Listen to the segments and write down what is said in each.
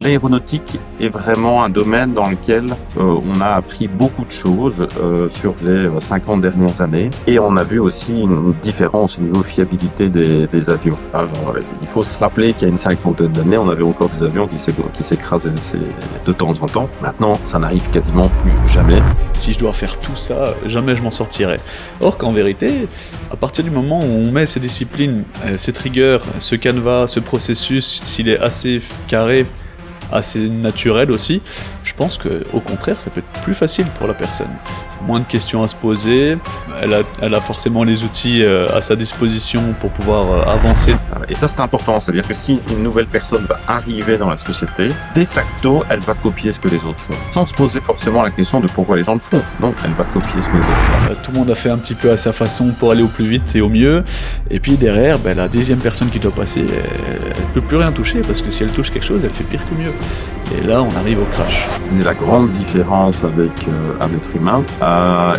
L'aéronautique est vraiment un domaine dans lequel on a appris beaucoup de choses sur les 50 dernières années et on a vu aussi une différence au niveau fiabilité des avions. Alors, il faut se rappeler qu'il y a une cinquantaine d'années, on avait encore des avions qui s'écrasaient de temps en temps. Maintenant, ça n'arrive quasiment plus jamais. Si je dois faire tout ça, jamais je m'en sortirai. Or qu'en vérité, à partir du moment où on met ces disciplines, cette rigueur, ce canevas, ce processus, s'il est assez carré, assez naturel aussi, je pense qu'au contraire, ça peut être plus facile pour la personne. Moins de questions à se poser, elle a forcément les outils à sa disposition pour pouvoir avancer. Et ça, c'est important, c'est-à-dire que si une nouvelle personne va arriver dans la société, de facto, elle va copier ce que les autres font, sans se poser forcément la question de pourquoi les gens le font. Donc, elle va copier ce que les autres font. Tout le monde a fait un petit peu à sa façon pour aller au plus vite et au mieux, et puis derrière, la deuxième personne qui doit passer, elle peut plus rien toucher, parce que si elle touche quelque chose, elle fait pire que mieux. Et là, on arrive au crash. C'est la grande différence avec un être humain.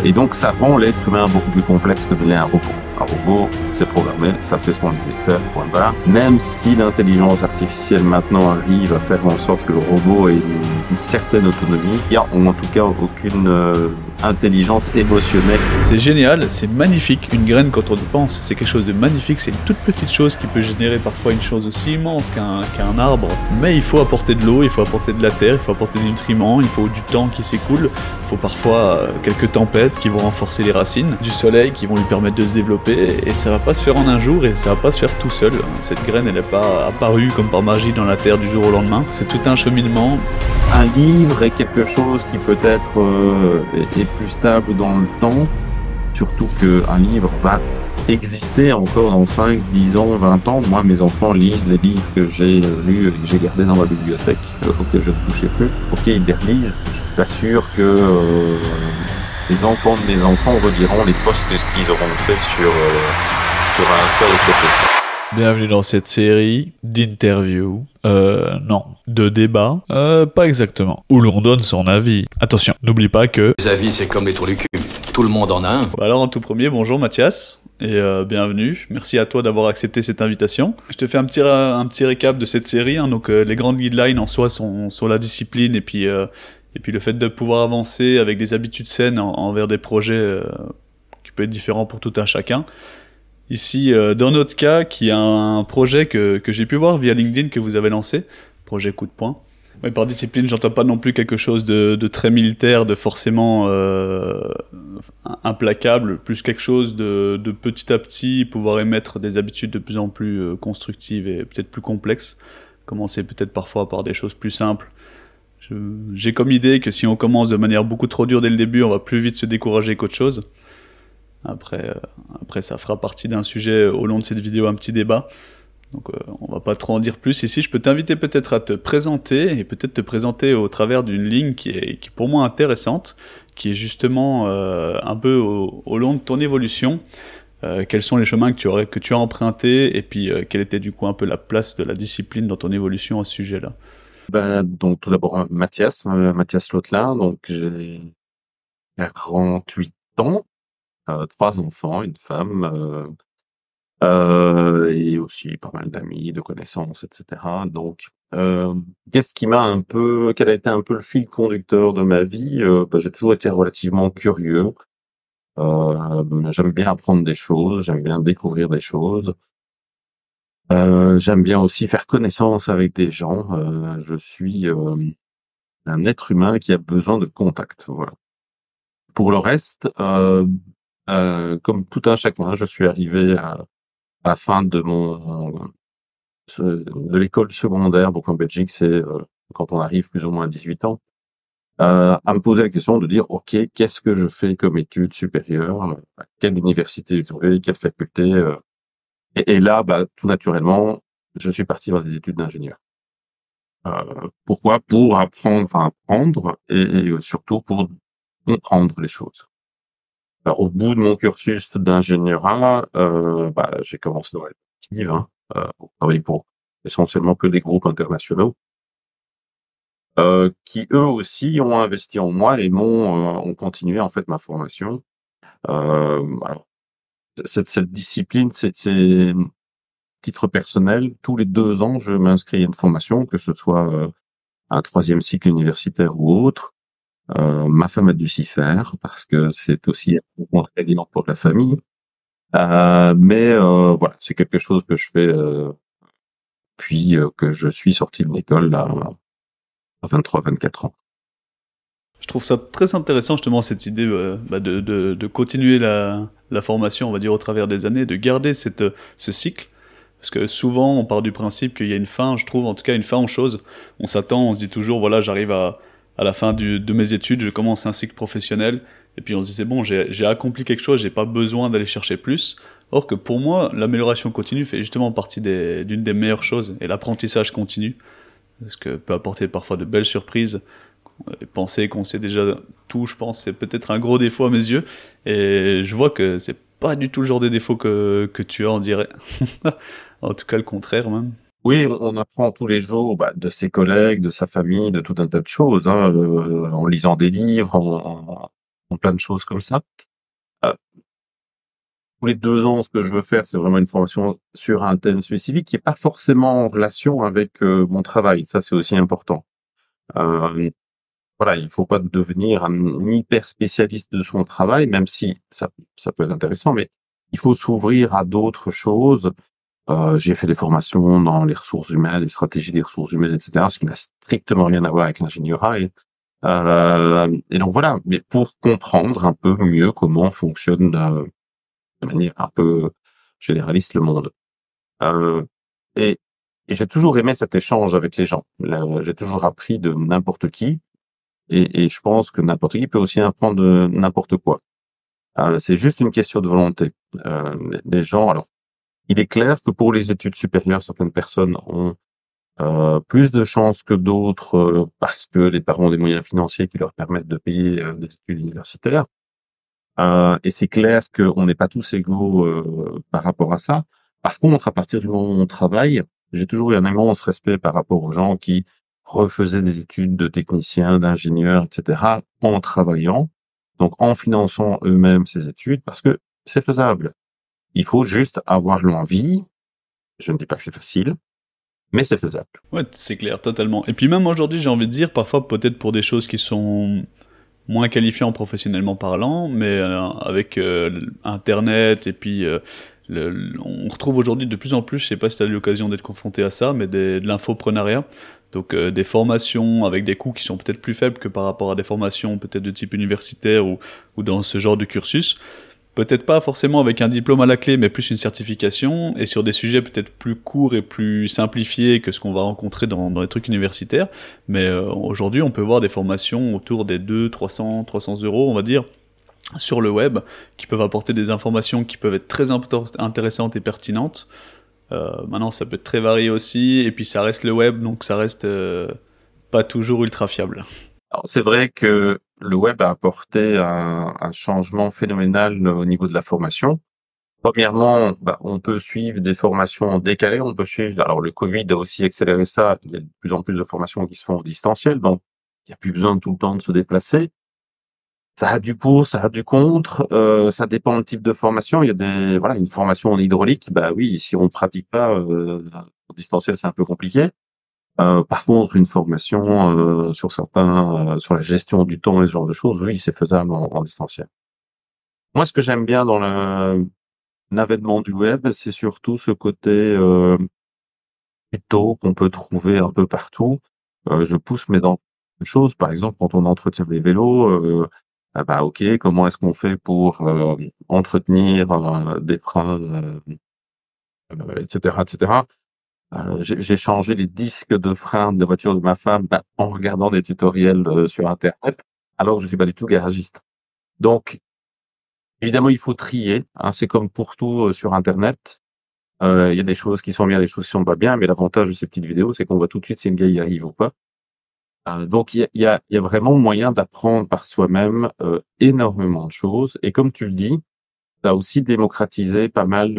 Et donc, ça rend l'être humain beaucoup plus complexe que de l'est un robot. Un robot, c'est programmé, ça fait ce qu'on lui dit de faire, point barre. Même si l'intelligence artificielle maintenant arrive à faire en sorte que le robot ait une certaine autonomie, il n'y a en tout cas aucune intelligence émotionnelle. C'est génial, c'est magnifique. Une graine, quand on y pense, c'est quelque chose de magnifique. C'est une toute petite chose qui peut générer parfois une chose aussi immense qu'un arbre. Mais il faut apporter de l'eau, il faut apporter de la terre, il faut apporter des nutriments, il faut du temps qui s'écoule. Il faut parfois quelques tempêtes qui vont renforcer les racines, du soleil qui vont lui permettre de se développer. Et ça va pas se faire en un jour et ça va pas se faire tout seul. Cette graine, elle n'est pas apparue comme par magie dans la terre du jour au lendemain. C'est tout un cheminement. Un livre est quelque chose qui peut-être est plus stable dans le temps, surtout qu'un livre va exister encore dans 5, 10 ans, 20 ans. Moi, mes enfants lisent les livres que j'ai lus et que j'ai gardés dans ma bibliothèque, auxquels je ne touchais plus. Ok, ils les relisent. Je suis pas sûr que les enfants de mes enfants reliront les posts qu'ils auront fait sur Insta ou sur Facebook. Bienvenue dans cette série d'interviews, de débats, pas exactement, où l'on donne son avis. Attention, n'oublie pas que... Les avis, c'est comme les trous du cul, tout le monde en a un. Alors en tout premier, bonjour Mathias, et bienvenue. Merci à toi d'avoir accepté cette invitation. Je te fais un petit récap de cette série, donc les grandes guidelines en soi sont sur la discipline, et puis le fait de pouvoir avancer avec des habitudes saines envers des projets qui peuvent être différents pour tout un chacun. Ici, dans notre cas, qui est un projet que j'ai pu voir via LinkedIn que vous avez lancé, projet coup de poing. Mais par discipline, j'entends pas non plus quelque chose de très militaire, de forcément implacable, plus quelque chose de petit à petit, pouvoir émettre des habitudes de plus en plus constructives et peut-être plus complexes. Commencer peut-être parfois par des choses plus simples. J'ai comme idée que si on commence de manière beaucoup trop dure dès le début, on va plus vite se décourager qu'autre chose. Après, ça fera partie d'un sujet au long de cette vidéo, un petit débat. Donc, on va pas trop en dire plus. Ici, je peux t'inviter peut-être à te présenter et peut-être te présenter au travers d'une ligne qui est pour moi intéressante, qui est justement un peu au long de ton évolution. Quels sont les chemins que tu as empruntés et puis quelle était du coup un peu la place de la discipline dans ton évolution à ce sujet-là? Donc, tout d'abord, Mathias Lotelin. Donc, j'ai 48 ans. 3 enfants, une femme, et aussi pas mal d'amis, de connaissances, etc. Donc, quel a été un peu le fil conducteur de ma vie? J'ai toujours été relativement curieux. J'aime bien apprendre des choses, j'aime bien découvrir des choses. J'aime bien aussi faire connaissance avec des gens. Je suis un être humain qui a besoin de contact. Voilà. Pour le reste, comme tout un chacun, je suis arrivé à la fin de l'école secondaire. Donc en Belgique, c'est quand on arrive plus ou moins à 18 ans, à me poser la question de dire ok, qu'est-ce que je fais comme études supérieures, à quelle université je vais, quelle faculté, et là, tout naturellement, je suis parti vers des études d'ingénieur. Pourquoi? Pour apprendre à apprendre et surtout pour comprendre les choses. Alors, au bout de mon cursus d'ingénierat, j'ai commencé dans les pour travailler pour essentiellement que des groupes internationaux, qui eux aussi ont investi en moi et ont continué en fait ma formation. Alors, cette discipline, c'est titre personnel. Tous les 2 ans, je m'inscris à une formation, que ce soit un 3e cycle universitaire ou autre. Ma femme a dû s'y faire parce que c'est aussi un contraignant pour la famille. Mais voilà, c'est quelque chose que je fais puis que je suis sorti de l'école à 23-24 ans. Je trouve ça très intéressant justement cette idée de continuer la formation, on va dire, au travers des années, de garder ce cycle. Parce que souvent, on part du principe qu'il y a une fin, je trouve, en tout cas, une fin aux choses. On s'attend, on se dit toujours, voilà, j'arrive à la fin de mes études, je commence un cycle professionnel, et puis on se dit, c'est bon, j'ai accompli quelque chose, j'ai pas besoin d'aller chercher plus. Or que pour moi, l'amélioration continue fait justement partie d'une des meilleures choses, et l'apprentissage continu, parce que peut apporter parfois de belles surprises. Et penser qu'on sait déjà tout, je pense, c'est peut-être un gros défaut à mes yeux, et je vois que c'est pas du tout le genre de défaut que tu as, on dirait. En tout cas, le contraire, même. Oui, on apprend tous les jours de ses collègues, de sa famille, de tout un tas de choses, hein, en lisant des livres, en plein de choses comme ça. Tous les 2 ans, ce que je veux faire, c'est vraiment une formation sur un thème spécifique qui est pas forcément en relation avec mon travail. Ça, c'est aussi important. Voilà, il faut pas devenir un hyper spécialiste de son travail, même si ça peut être intéressant, mais il faut s'ouvrir à d'autres choses. J'ai fait des formations dans les ressources humaines, les stratégies des ressources humaines, etc., ce qui n'a strictement rien à voir avec l'ingénierie. Et donc voilà, mais pour comprendre un peu mieux comment fonctionne de manière un peu généraliste le monde. Et j'ai toujours aimé cet échange avec les gens. J'ai toujours appris de n'importe qui, et je pense que n'importe qui peut aussi apprendre de n'importe quoi. C'est juste une question de volonté. Les gens, alors, il est clair que pour les études supérieures, certaines personnes ont plus de chances que d'autres parce que les parents ont des moyens financiers qui leur permettent de payer des études universitaires. Et c'est clair qu'on n'est pas tous égaux par rapport à ça. Par contre, à partir du moment où on travaille, j'ai toujours eu un immense respect par rapport aux gens qui refaisaient des études de technicien, d'ingénieur, etc., en travaillant, donc en finançant eux-mêmes ces études, parce que c'est faisable. Il faut juste avoir l'envie. Je ne dis pas que c'est facile, mais c'est faisable. Ouais, c'est clair, totalement. Et puis même aujourd'hui, j'ai envie de dire, parfois peut-être pour des choses qui sont moins qualifiantes professionnellement parlant, mais avec Internet et puis on retrouve aujourd'hui de plus en plus, je sais pas si tu as eu l'occasion d'être confronté à ça, mais de l'infoprenariat. Donc des formations avec des coûts qui sont peut-être plus faibles que par rapport à des formations peut-être de type universitaire ou dans ce genre de cursus. Peut-être pas forcément avec un diplôme à la clé, mais plus une certification, et sur des sujets peut-être plus courts et plus simplifiés que ce qu'on va rencontrer dans les trucs universitaires. Mais aujourd'hui, on peut voir des formations autour des 300 euros, on va dire, sur le web, qui peuvent apporter des informations qui peuvent être très intéressantes et pertinentes. Maintenant, ça peut être très varié aussi, et puis ça reste le web, donc ça reste pas toujours ultra fiable. Alors, c'est vrai que le web a apporté un changement phénoménal au niveau de la formation. Premièrement, on peut suivre des formations en décalé, on peut suivre. Alors, le Covid a aussi accéléré ça. Il y a de plus en plus de formations qui se font en distanciel, donc il n'y a plus besoin tout le temps de se déplacer. Ça a du pour, ça a du contre. Ça dépend du type de formation. Il y a une formation en hydraulique. Oui, si on pratique pas en distanciel, c'est un peu compliqué. Par contre, une formation sur sur la gestion du temps et ce genre de choses, oui, c'est faisable en distanciel. Moi, ce que j'aime bien dans l'avènement du web, c'est surtout ce côté tuto qu'on peut trouver un peu partout. Je pousse mes choses, par exemple, quand on entretient les vélos, ok, comment est-ce qu'on fait pour entretenir des freins, etc., etc. J'ai changé les disques de frein de la voiture de ma femme en regardant des tutoriels sur Internet, alors que je suis pas du tout garagiste. Donc, évidemment, il faut trier. Hein, c'est comme pour tout sur Internet. Il y a des choses qui sont bien, des choses qui sont pas bien, mais l'avantage de ces petites vidéos, c'est qu'on voit tout de suite si une gars y arrive ou pas. Donc, il y a vraiment moyen d'apprendre par soi-même énormément de choses. Et comme tu le dis, ça a aussi démocratisé pas mal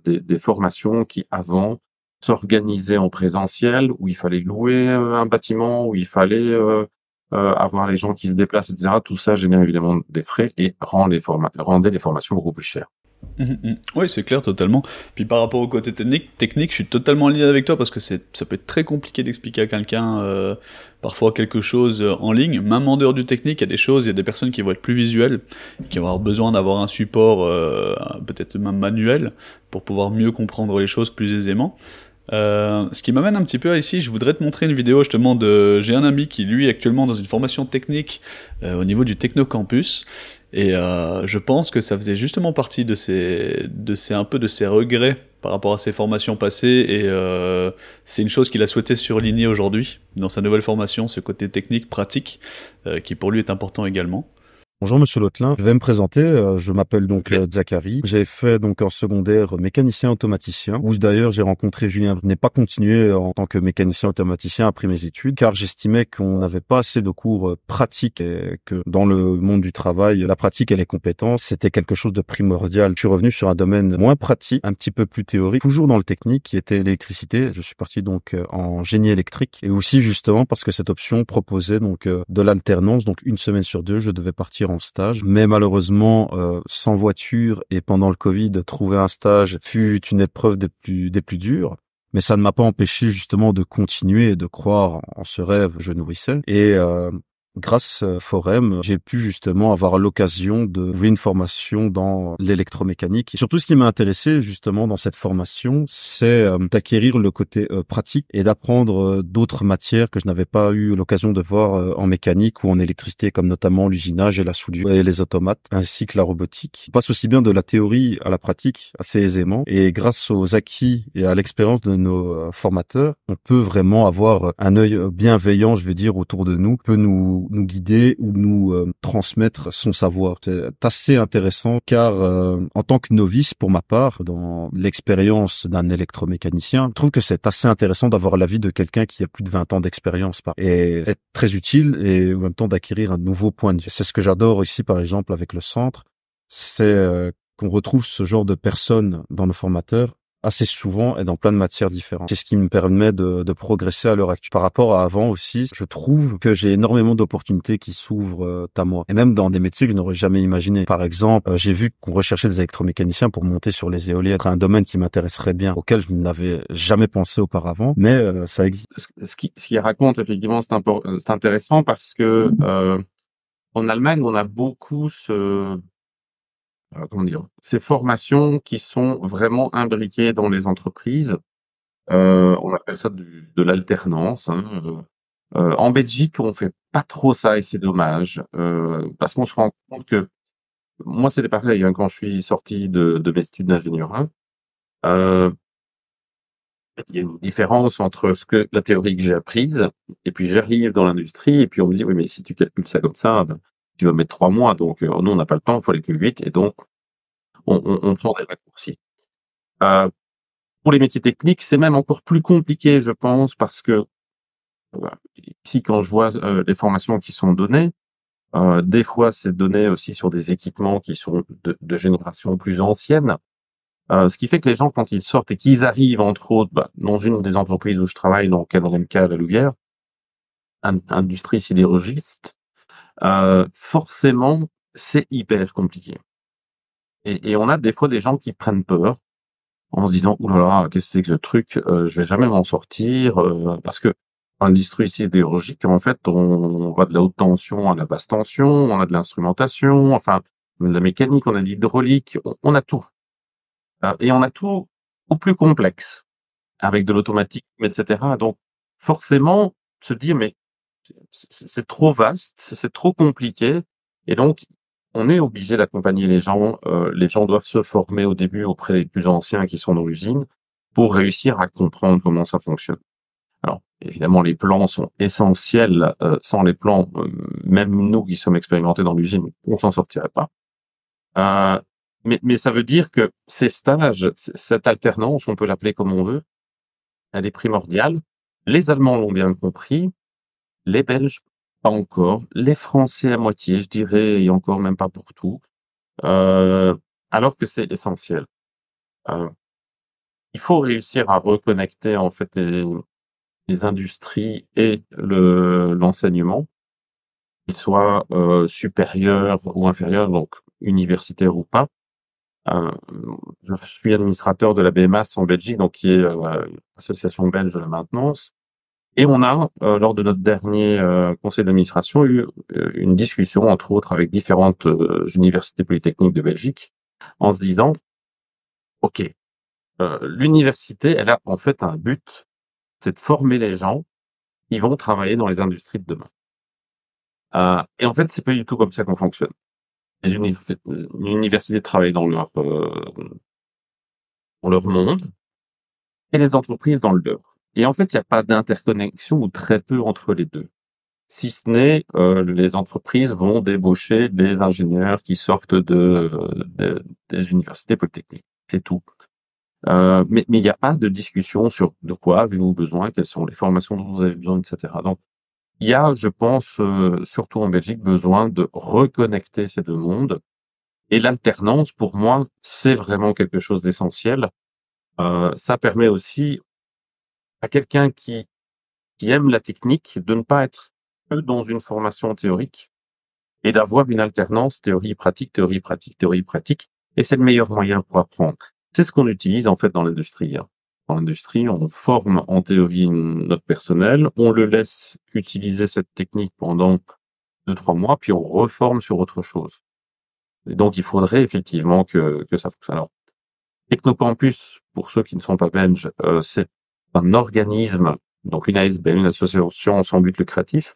des formations qui, avant, s'organiser en présentiel, où il fallait louer un bâtiment, où il fallait avoir les gens qui se déplacent, etc. Tout ça génère évidemment des frais et rendait les formations beaucoup plus chères. Oui, c'est clair, totalement. Puis par rapport au côté technique, je suis totalement aligné avec toi parce que ça peut être très compliqué d'expliquer à quelqu'un parfois quelque chose en ligne. Même en dehors du technique, il y a des personnes qui vont être plus visuelles, qui vont avoir besoin d'avoir un support peut-être même manuel pour pouvoir mieux comprendre les choses plus aisément. Ce qui m'amène un petit peu à ici, je voudrais te montrer une vidéo justement j'ai un ami qui lui est actuellement dans une formation technique au niveau du Technocampus et je pense que ça faisait justement partie de un peu de ses regrets par rapport à ses formations passées et c'est une chose qu'il a souhaité surligner aujourd'hui dans sa nouvelle formation, ce côté technique, pratique qui pour lui est important également. Bonjour Monsieur Lotelin, je vais me présenter, je m'appelle donc Zachary. J'ai fait donc en secondaire mécanicien automaticien, où d'ailleurs j'ai rencontré Julien. Je n'ai pas continué en tant que mécanicien automaticien après mes études, car j'estimais qu'on n'avait pas assez de cours pratiques et que dans le monde du travail, la pratique et les compétences, c'était quelque chose de primordial. Je suis revenu sur un domaine moins pratique, un petit peu plus théorique, toujours dans le technique, qui était l'électricité. Je suis parti donc en génie électrique, et aussi justement parce que cette option proposait donc de l'alternance, donc une semaine sur deux, je devais partir en stage, mais malheureusement sans voiture et pendant le Covid, trouver un stage fut une épreuve des plus dures. Mais ça ne m'a pas empêché justement de continuer et de croire en ce rêve que je nourrissais. Et grâce à Forem, j'ai pu justement avoir l'occasion de trouver une formation dans l'électromécanique. Et surtout, ce qui m'a intéressé justement dans cette formation, c'est d'acquérir le côté pratique et d'apprendre d'autres matières que je n'avais pas eu l'occasion de voir en mécanique ou en électricité, comme notamment l'usinage et la soudure et les automates, ainsi que la robotique. On passe aussi bien de la théorie à la pratique assez aisément. Et grâce aux acquis et à l'expérience de nos formateurs, on peut vraiment avoir un œil bienveillant, je veux dire, autour de nous, peut nous guider ou nous transmettre son savoir. C'est assez intéressant car en tant que novice, pour ma part, dans l'expérience d'un électromécanicien, je trouve que c'est assez intéressant d'avoir l'avis de quelqu'un qui a plus de 20 ans d'expérience et c'est très utile et en même temps d'acquérir un nouveau point de vue. C'est ce que j'adore ici, par exemple, avec le centre, c'est qu'on retrouve ce genre de personnes dans nos formateurs assez souvent et dans plein de matières différentes. C'est ce qui me permet de progresser à l'heure actuelle. Par rapport à avant aussi, je trouve que j'ai énormément d'opportunités qui s'ouvrent à moi. Et même dans des métiers que je n'aurais jamais imaginé. Par exemple, j'ai vu qu'on recherchait des électromécaniciens pour monter sur les éoliennes. C'est un domaine qui m'intéresserait bien, auquel je n'avais jamais pensé auparavant, mais ça existe. Ce qui raconte, effectivement, c'est intéressant parce que en Allemagne, on a beaucoup comment dire, ces formations qui sont vraiment imbriquées dans les entreprises. On appelle ça de l'alternance. Hein. En Belgique, on fait pas trop ça et c'est dommage parce qu'on se rend compte que moi, c'était pareil hein, quand je suis sorti de mes études d'ingénieur. Hein, il y a une différence entre la théorie que j'ai apprise et puis j'arrive dans l'industrie et puis on me dit oui mais si tu calcules ça comme ça, tu vas mettre 3 mois donc nous on n'a pas le temps, il faut aller plus vite et donc on prend des raccourcis. Pour les métiers techniques, c'est même encore plus compliqué, je pense, parce que ici, quand je vois les formations qui sont données, des fois, c'est donné aussi sur des équipements qui sont de génération plus ancienne. Ce qui fait que les gens, quand ils sortent et qu'ils arrivent, entre autres, dans une des entreprises où je travaille, dans le LMK à la Louvière, industrie sidérurgiste, forcément, c'est hyper compliqué. Et on a des fois des gens qui prennent peur en se disant, ouh là là, qu'est-ce que c'est que ce truc, je vais jamais m'en sortir, parce que dans l'industrie sidérurgique, en fait, on va de la haute tension à la basse tension, on a de l'instrumentation, enfin, on a de la mécanique, on a de l'hydraulique, on a tout. Et on a tout au plus complexe, avec de l'automatique, etc. Donc, forcément, se dire, mais c'est trop vaste, c'est trop compliqué, et donc, on est obligé d'accompagner les gens. Les gens doivent se former au début auprès des plus anciens qui sont dans l'usine pour réussir à comprendre comment ça fonctionne. Alors, évidemment, les plans sont essentiels. Sans les plans, même nous qui sommes expérimentés dans l'usine, on s'en sortirait pas. Mais ça veut dire que ces stages, cette alternance, on peut l'appeler comme on veut, elle est primordiale. Les Allemands l'ont bien compris, les Belges pas encore, les Français à moitié, je dirais, et encore même pas pour tout, alors que c'est essentiel. Il faut réussir à reconnecter en fait les industries et l'enseignement, qu'il soit supérieur ou inférieur, donc universitaire ou pas. Euh, je suis administrateur de la BMAS en Belgique, donc qui est l'association belge de la maintenance. Et on a, lors de notre dernier conseil d'administration, eu une discussion, entre autres, avec différentes universités polytechniques de Belgique, en se disant, OK, l'université, elle a en fait un but, c'est de former les gens qui vont travailler dans les industries de demain. Et en fait, c'est pas du tout comme ça qu'on fonctionne. Les universités travaillent dans leur monde et les entreprises dans le leur. Et en fait, il n'y a pas d'interconnexion ou très peu entre les deux. Si ce n'est, les entreprises vont débaucher des ingénieurs qui sortent des universités polytechniques. C'est tout. Mais il n'y a pas de discussion sur de quoi avez-vous besoin, quelles sont les formations dont vous avez besoin, etc. Donc, il y a, je pense, surtout en Belgique, besoin de reconnecter ces deux mondes. Et l'alternance, pour moi, c'est vraiment quelque chose d'essentiel. Ça permet aussi à quelqu'un qui aime la technique de ne pas être que dans une formation théorique et d'avoir une alternance théorie-pratique, théorie-pratique, théorie-pratique. Et c'est le meilleur moyen pour apprendre. C'est ce qu'on utilise en fait dans l'industrie. Dans l'industrie, on forme en théorie notre personnel, on le laisse utiliser cette technique pendant 2-3 mois, puis on reforme sur autre chose. Et donc, il faudrait effectivement que ça fonctionne. Alors, Technocampus, pour ceux qui ne sont pas belges, c'est un organisme, donc une ASBL, une association sans but lucratif,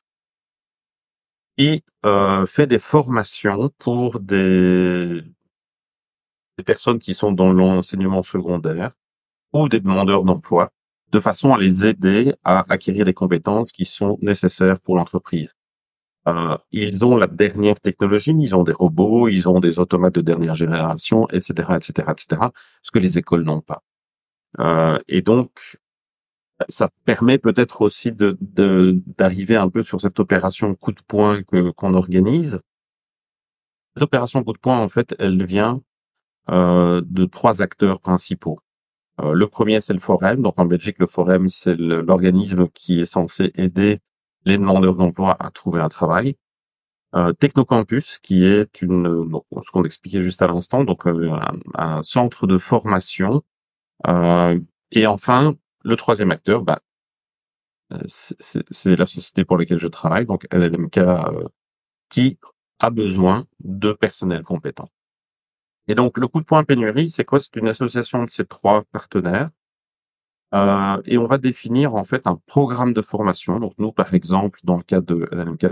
qui fait des formations pour des personnes qui sont dans l'enseignement secondaire ou des demandeurs d'emploi, de façon à les aider à acquérir des compétences qui sont nécessaires pour l'entreprise. Ils ont la dernière technologie, ils ont des robots, ils ont des automates de dernière génération, etc., etc., etc., ce que les écoles n'ont pas. Et donc, ça permet peut-être aussi d'arriver un peu sur cette opération coup de poing qu'on organise. Cette opération coup de poing, en fait, elle vient de 3 acteurs principaux. Le premier, c'est le Forum. Donc en Belgique, le Forum, c'est l'organisme qui est censé aider les demandeurs d'emploi à trouver un travail. Technocampus, qui est ce qu'on expliquait juste à l'instant, donc un centre de formation. Et enfin, le troisième acteur, c'est la société pour laquelle je travaille, donc LLMK, qui a besoin de personnel compétent. Et donc, le coup de poing pénurie, c'est quoi? C'est une association de ces 3 partenaires. Et on va définir en fait un programme de formation. Donc nous, par exemple, dans le cadre de LLMK,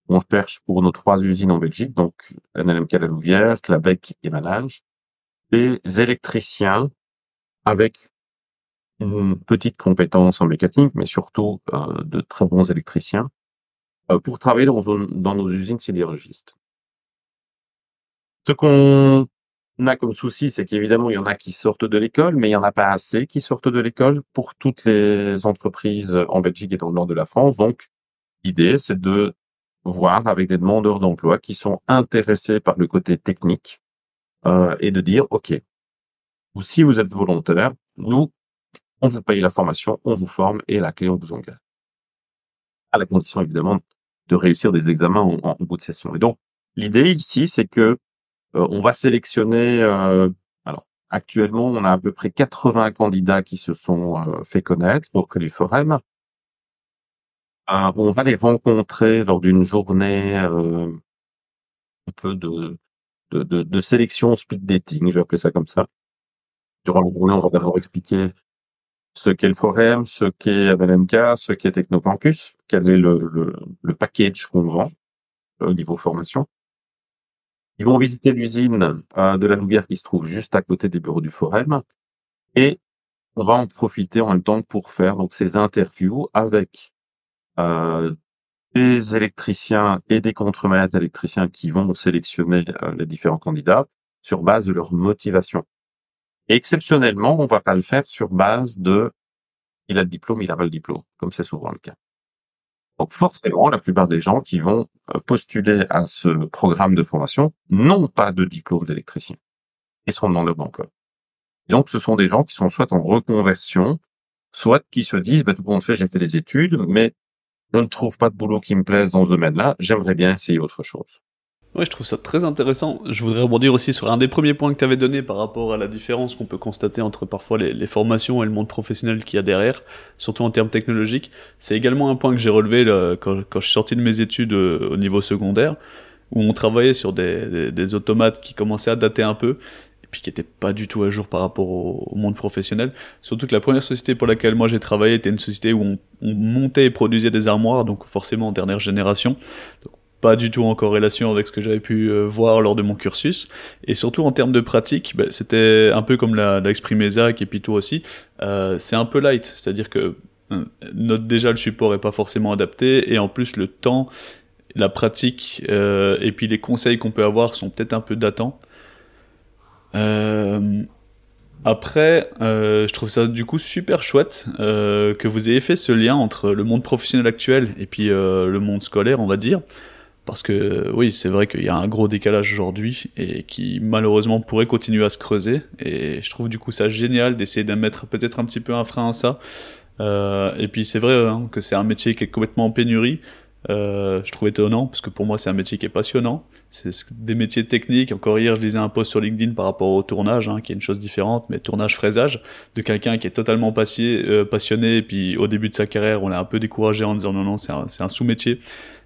on cherche pour nos 3 usines en Belgique, donc LLMK La Louvière, Clabec et Malange, des électriciens avec une petite compétence en mécanique, mais surtout de très bons électriciens, pour travailler dans nos usines sidérurgistes. Ce qu'on a comme souci, c'est qu'évidemment, il y en a qui sortent de l'école, mais il y en a pas assez qui sortent de l'école pour toutes les entreprises en Belgique et dans le nord de la France. Donc, l'idée, c'est de voir avec des demandeurs d'emploi qui sont intéressés par le côté technique et de dire, OK, si vous êtes volontaire, nous, on vous paye la formation, on vous forme et la clé, on vous engage. À la condition, évidemment, de réussir des examens en bout de session. Et donc, l'idée ici, c'est que on va sélectionner, alors actuellement, on a à peu près 80 candidats qui se sont fait connaître auprès du Forum. On va les rencontrer lors d'une journée un peu de sélection speed dating, je vais appeler ça comme ça. Durant la journée, on va d'abord expliquer ce qu'est le Forum, ce qu'est LLMK, ce qu'est Technocampus, quel est le package qu'on vend au niveau formation. Ils vont visiter l'usine de la Louvière qui se trouve juste à côté des bureaux du Forum et on va en profiter en même temps pour faire donc ces interviews avec des électriciens et des contremaîtres électriciens qui vont sélectionner les différents candidats sur base de leur motivation. Et exceptionnellement, on va pas le faire sur base de il a le diplôme, il a pas le diplôme, comme c'est souvent le cas. Donc forcément, la plupart des gens qui vont postuler à ce programme de formation n'ont pas de diplôme d'électricien et sont demandeurs d'emploi. Et donc ce sont des gens qui sont soit en reconversion, soit qui se disent tout compte fait, j'ai fait des études, mais je ne trouve pas de boulot qui me plaise dans ce domaine-là, j'aimerais bien essayer autre chose. Ouais, je trouve ça très intéressant. Je voudrais rebondir aussi sur un des premiers points que tu avais donné par rapport à la différence qu'on peut constater entre parfois les formations et le monde professionnel qu'il y a derrière, surtout en termes technologiques. C'est également un point que j'ai relevé là, quand je suis sorti de mes études au niveau secondaire, où on travaillait sur des automates qui commençaient à dater un peu, et puis qui n'étaient pas du tout à jour par rapport au monde professionnel. Surtout que la première société pour laquelle moi j'ai travaillé était une société où on montait et produisait des armoires, donc forcément en dernière génération. Donc, pas du tout en corrélation avec ce que j'avais pu voir lors de mon cursus. Et surtout en termes de pratique, bah, c'était un peu comme l'a exprimé Zach et puis toi aussi, c'est un peu light, c'est-à-dire que déjà le support est pas forcément adapté, et en plus le temps, la pratique et puis les conseils qu'on peut avoir sont peut-être un peu datants. Après, je trouve ça du coup super chouette que vous ayez fait ce lien entre le monde professionnel actuel et puis le monde scolaire, on va dire. Parce que oui, c'est vrai qu'il y a un gros décalage aujourd'hui et qui malheureusement pourrait continuer à se creuser. Et je trouve du coup ça génial d'essayer de mettre peut-être un petit peu un frein à ça. Et puis c'est vrai hein, que c'est un métier qui est complètement en pénurie. Je trouve étonnant parce que pour moi c'est un métier qui est passionnant. C'est des métiers techniques. Encore hier je lisais un post sur LinkedIn par rapport au tournage, hein, qui est une chose différente, mais tournage fraisage, de quelqu'un qui est totalement passionné. Et puis au début de sa carrière on l'a un peu découragé en disant non non c'est un sous-métier.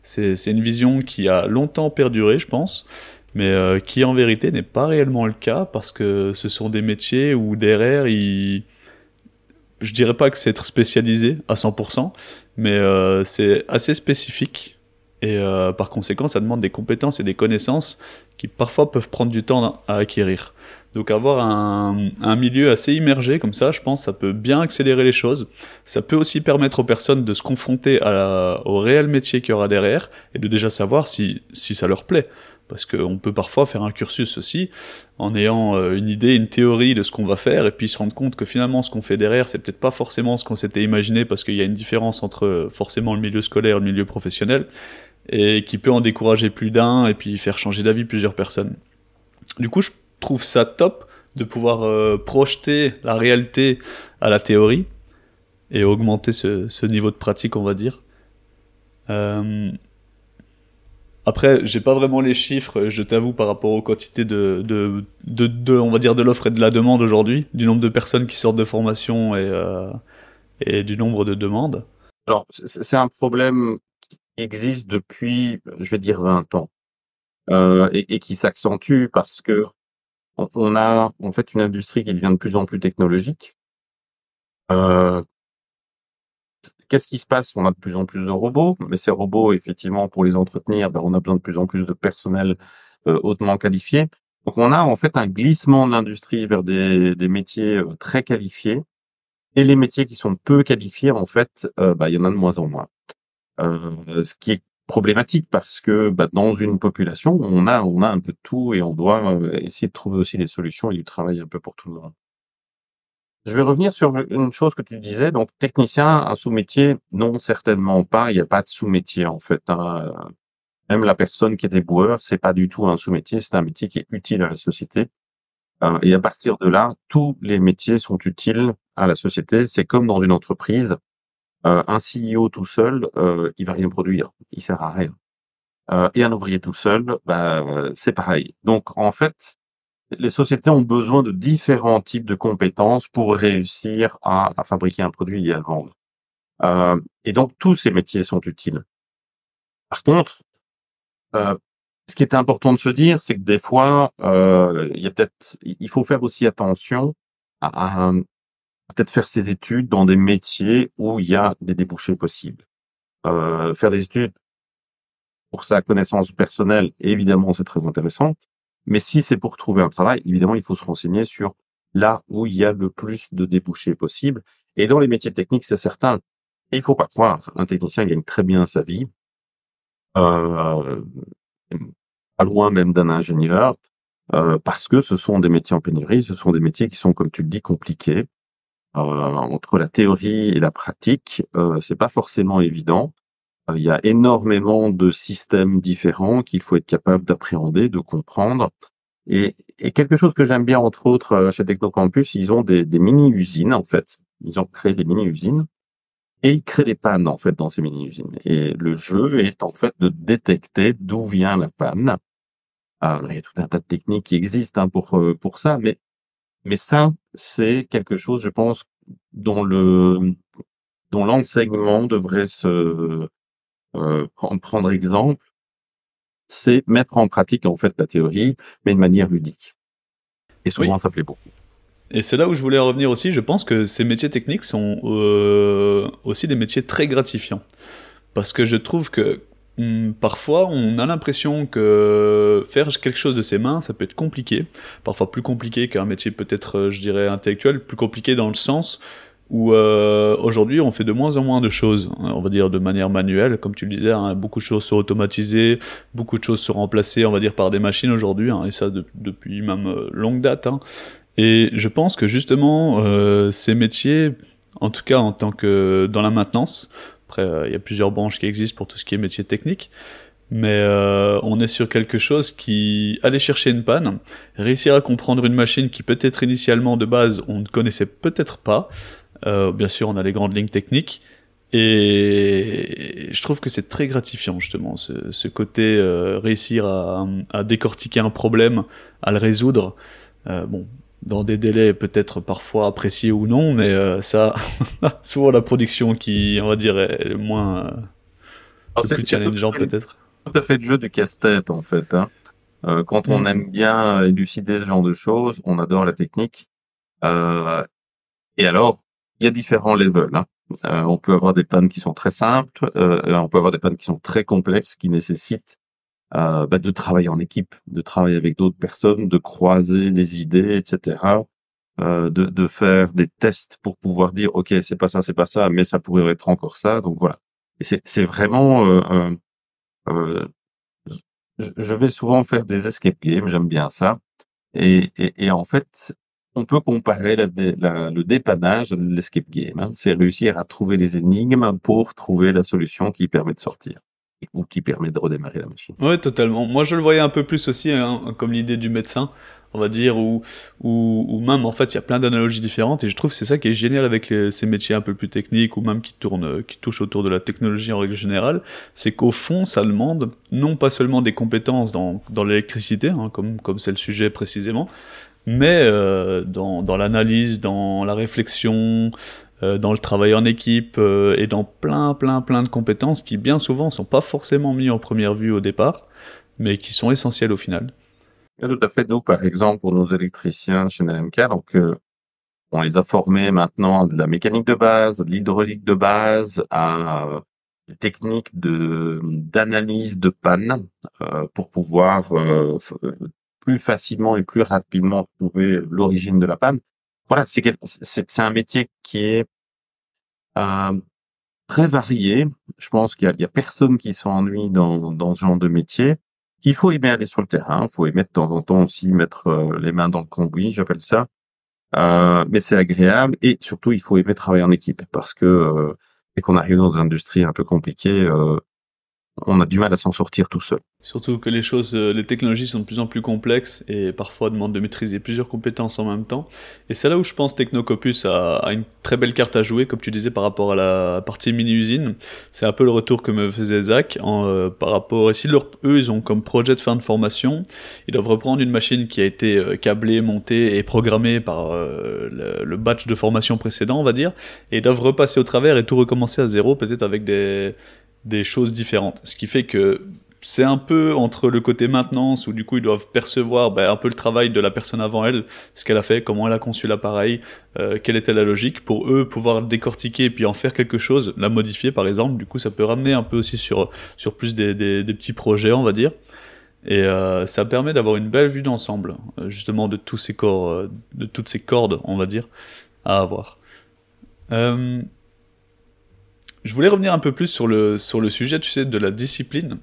C'est une vision qui a longtemps perduré je pense, mais qui en vérité n'est pas réellement le cas parce que ce sont des métiers où derrière je dirais pas que c'est être spécialisé à 100%, mais c'est assez spécifique. Et par conséquent, ça demande des compétences et des connaissances qui parfois peuvent prendre du temps à acquérir. Donc avoir un milieu assez immergé comme ça, je pense, ça peut bien accélérer les choses. Ça peut aussi permettre aux personnes de se confronter au réel métier qu'il y aura derrière et de déjà savoir si ça leur plaît. Parce qu'on peut parfois faire un cursus aussi en ayant une idée, une théorie de ce qu'on va faire et puis se rendre compte que finalement ce qu'on fait derrière c'est peut-être pas forcément ce qu'on s'était imaginé parce qu'il y a une différence entre forcément le milieu scolaire et le milieu professionnel et qui peut en décourager plus d'un et puis faire changer d'avis plusieurs personnes. Du coup je trouve ça top de pouvoir projeter la réalité à la théorie et augmenter ce niveau de pratique on va dire. Après, j'ai pas vraiment les chiffres, je t'avoue, par rapport aux quantités on va dire, de l'offre et de la demande aujourd'hui, du nombre de personnes qui sortent de formation et du nombre de demandes. Alors, c'est un problème qui existe depuis, je vais dire, 20 ans, et qui s'accentue parce que on a en fait une industrie qui devient de plus en plus technologique. Qu'est-ce qui se passe? On a de plus en plus de robots, mais ces robots, effectivement, pour les entretenir, on a besoin de plus en plus de personnel hautement qualifié. Donc, on a en fait un glissement de l'industrie vers des métiers très qualifiés, et les métiers qui sont peu qualifiés, en fait, il y en a de moins en moins. Ce qui est problématique parce que dans une population, on a un peu de tout et on doit essayer de trouver aussi des solutions et du travail un peu pour tout le monde. Je vais revenir sur une chose que tu disais, donc technicien, un sous-métier, non, certainement pas, il n'y a pas de sous-métier en fait, hein. Même la personne qui est éboueur, c'est pas du tout un sous-métier, c'est un métier qui est utile à la société. Et à partir de là, tous les métiers sont utiles à la société. C'est comme dans une entreprise, un CEO tout seul, il va rien produire, il sert à rien. Et un ouvrier tout seul, c'est pareil. Donc en fait, les sociétés ont besoin de différents types de compétences pour réussir à fabriquer un produit et à le vendre. Et donc, tous ces métiers sont utiles. Par contre, ce qui est important de se dire, c'est que des fois, il faut faire aussi attention à peut-être faire ses études dans des métiers où il y a des débouchés possibles. Faire des études pour sa connaissance personnelle, évidemment, c'est très intéressant. Mais si c'est pour trouver un travail, évidemment, il faut se renseigner sur là où il y a le plus de débouchés possible. Et dans les métiers techniques, c'est certain. Et il faut pas croire, un technicien gagne très bien sa vie, pas loin même d'un ingénieur, parce que ce sont des métiers en pénurie, ce sont des métiers qui sont, comme tu le dis, compliqués. Entre la théorie et la pratique, c'est pas forcément évident. Il y a énormément de systèmes différents qu'il faut être capable d'appréhender, de comprendre. Et quelque chose que j'aime bien, entre autres, chez Technocampus, ils ont des mini-usines, en fait. Ils ont créé des mini-usines et ils créent des pannes, en fait, dans ces mini-usines. Et le jeu est, en fait, de détecter d'où vient la panne Il y a tout un tas de techniques qui existent hein, pour ça, mais ça, c'est quelque chose, je pense, dont l'enseignement devrait prendre exemple, c'est mettre en pratique en fait la théorie, mais de manière ludique. Et souvent, Oui. ça plaît beaucoup. Et c'est là où je voulais en revenir aussi. Je pense que ces métiers techniques sont aussi des métiers très gratifiants. Parce que je trouve que parfois, on a l'impression que faire quelque chose de ses mains, ça peut être compliqué. Parfois plus compliqué qu'un métier peut-être, je dirais, intellectuel. Plus compliqué dans le sens où aujourd'hui, on fait de moins en moins de choses, hein, on va dire de manière manuelle. Comme tu le disais, hein, beaucoup de choses sont automatisées, beaucoup de choses sont remplacées, on va dire, par des machines aujourd'hui. Hein, et ça, depuis même longue date. Hein. Et je pense que justement, ces métiers, en tout cas en tant que dans la maintenance, après il y a plusieurs branches qui existent pour tout ce qui est métier technique, mais on est sur quelque chose qui, aller chercher une panne, réussir à comprendre une machine qui peut-être initialement de base on ne connaissait peut-être pas, bien sûr on a les grandes lignes techniques, et je trouve que c'est très gratifiant justement, ce côté réussir à décortiquer un problème, à le résoudre, bon, dans des délais peut-être parfois appréciés ou non, mais ça, souvent la production qui, on va dire, est le moins, le plus C'est challengeant peut-être. tout à fait le jeu du casse-tête en fait. Hein. Quand on Mm. aime bien élucider ce genre de choses, on adore la technique. Euh, et alors, il y a différents levels. Hein. On peut avoir des pannes qui sont très simples, on peut avoir des pannes qui sont très complexes, qui nécessitent de travailler en équipe, de travailler avec d'autres personnes, de croiser les idées, etc. De faire des tests pour pouvoir dire ok c'est pas ça, mais ça pourrait être encore ça. Donc voilà. Et c'est vraiment euh, je vais souvent faire des escape games, j'aime bien ça. Et en fait, on peut comparer le dépannage de l'escape game. Hein. C'est réussir à trouver les énigmes pour trouver la solution qui permet de sortir ou qui permet de redémarrer la machine. Ouais, totalement. Moi, je le voyais un peu plus aussi, hein, comme l'idée du médecin, on va dire, ou même, en fait, il y a plein d'analogies différentes, et je trouve que c'est ça qui est génial avec ces métiers un peu plus techniques, ou même qui tournent, qui touchent autour de la technologie en règle générale, c'est qu'au fond, ça demande non pas seulement des compétences dans l'électricité, hein, comme c'est le sujet précisément, mais dans l'analyse, dans la réflexion, dans le travail en équipe, et dans plein de compétences qui bien souvent sont pas forcément mis en première vue au départ, mais qui sont essentielles au final. Et tout à fait. Nous, par exemple, pour nos électriciens chez NLMK, donc on les a formés maintenant à de la mécanique de base, de l'hydraulique de base, à des techniques d'analyse de panne pour pouvoir plus facilement et plus rapidement trouver l'origine de la panne. Voilà, c'est un métier qui est très varié. Je pense qu'il y a personne qui s'ennuie dans ce genre de métier. Il faut aimer aller sur le terrain, il faut aimer de temps en temps aussi mettre les mains dans le cambouis, j'appelle ça. Mais c'est agréable et surtout il faut aimer travailler en équipe parce que dès qu'on arrive dans des industries un peu compliquées, on a du mal à s'en sortir tout seul. Surtout que les technologies sont de plus en plus complexes et parfois demandent de maîtriser plusieurs compétences en même temps. Et c'est là où je pense Technocopus a une très belle carte à jouer, comme tu disais, par rapport à la partie mini-usine. C'est un peu le retour que me faisait Zach par rapport... Et si eux, ils ont comme projet de fin de formation, ils doivent reprendre une machine qui a été câblée, montée et programmée par le batch de formation précédent, on va dire, et ils doivent repasser au travers et tout recommencer à zéro, peut-être avec des choses différentes. Ce qui fait que c'est un peu entre le côté maintenance, où du coup ils doivent percevoir un peu le travail de la personne avant elle, ce qu'elle a fait, comment elle a conçu l'appareil, quelle était la logique, pour eux pouvoir le décortiquer et puis en faire quelque chose, la modifier par exemple. Du coup ça peut ramener un peu aussi sur plus des petits projets, on va dire. Et ça permet d'avoir une belle vue d'ensemble, justement de tous ces corps, de toutes ces cordes, on va dire, à avoir. Je voulais revenir un peu plus sur le sujet, tu sais, de la discipline,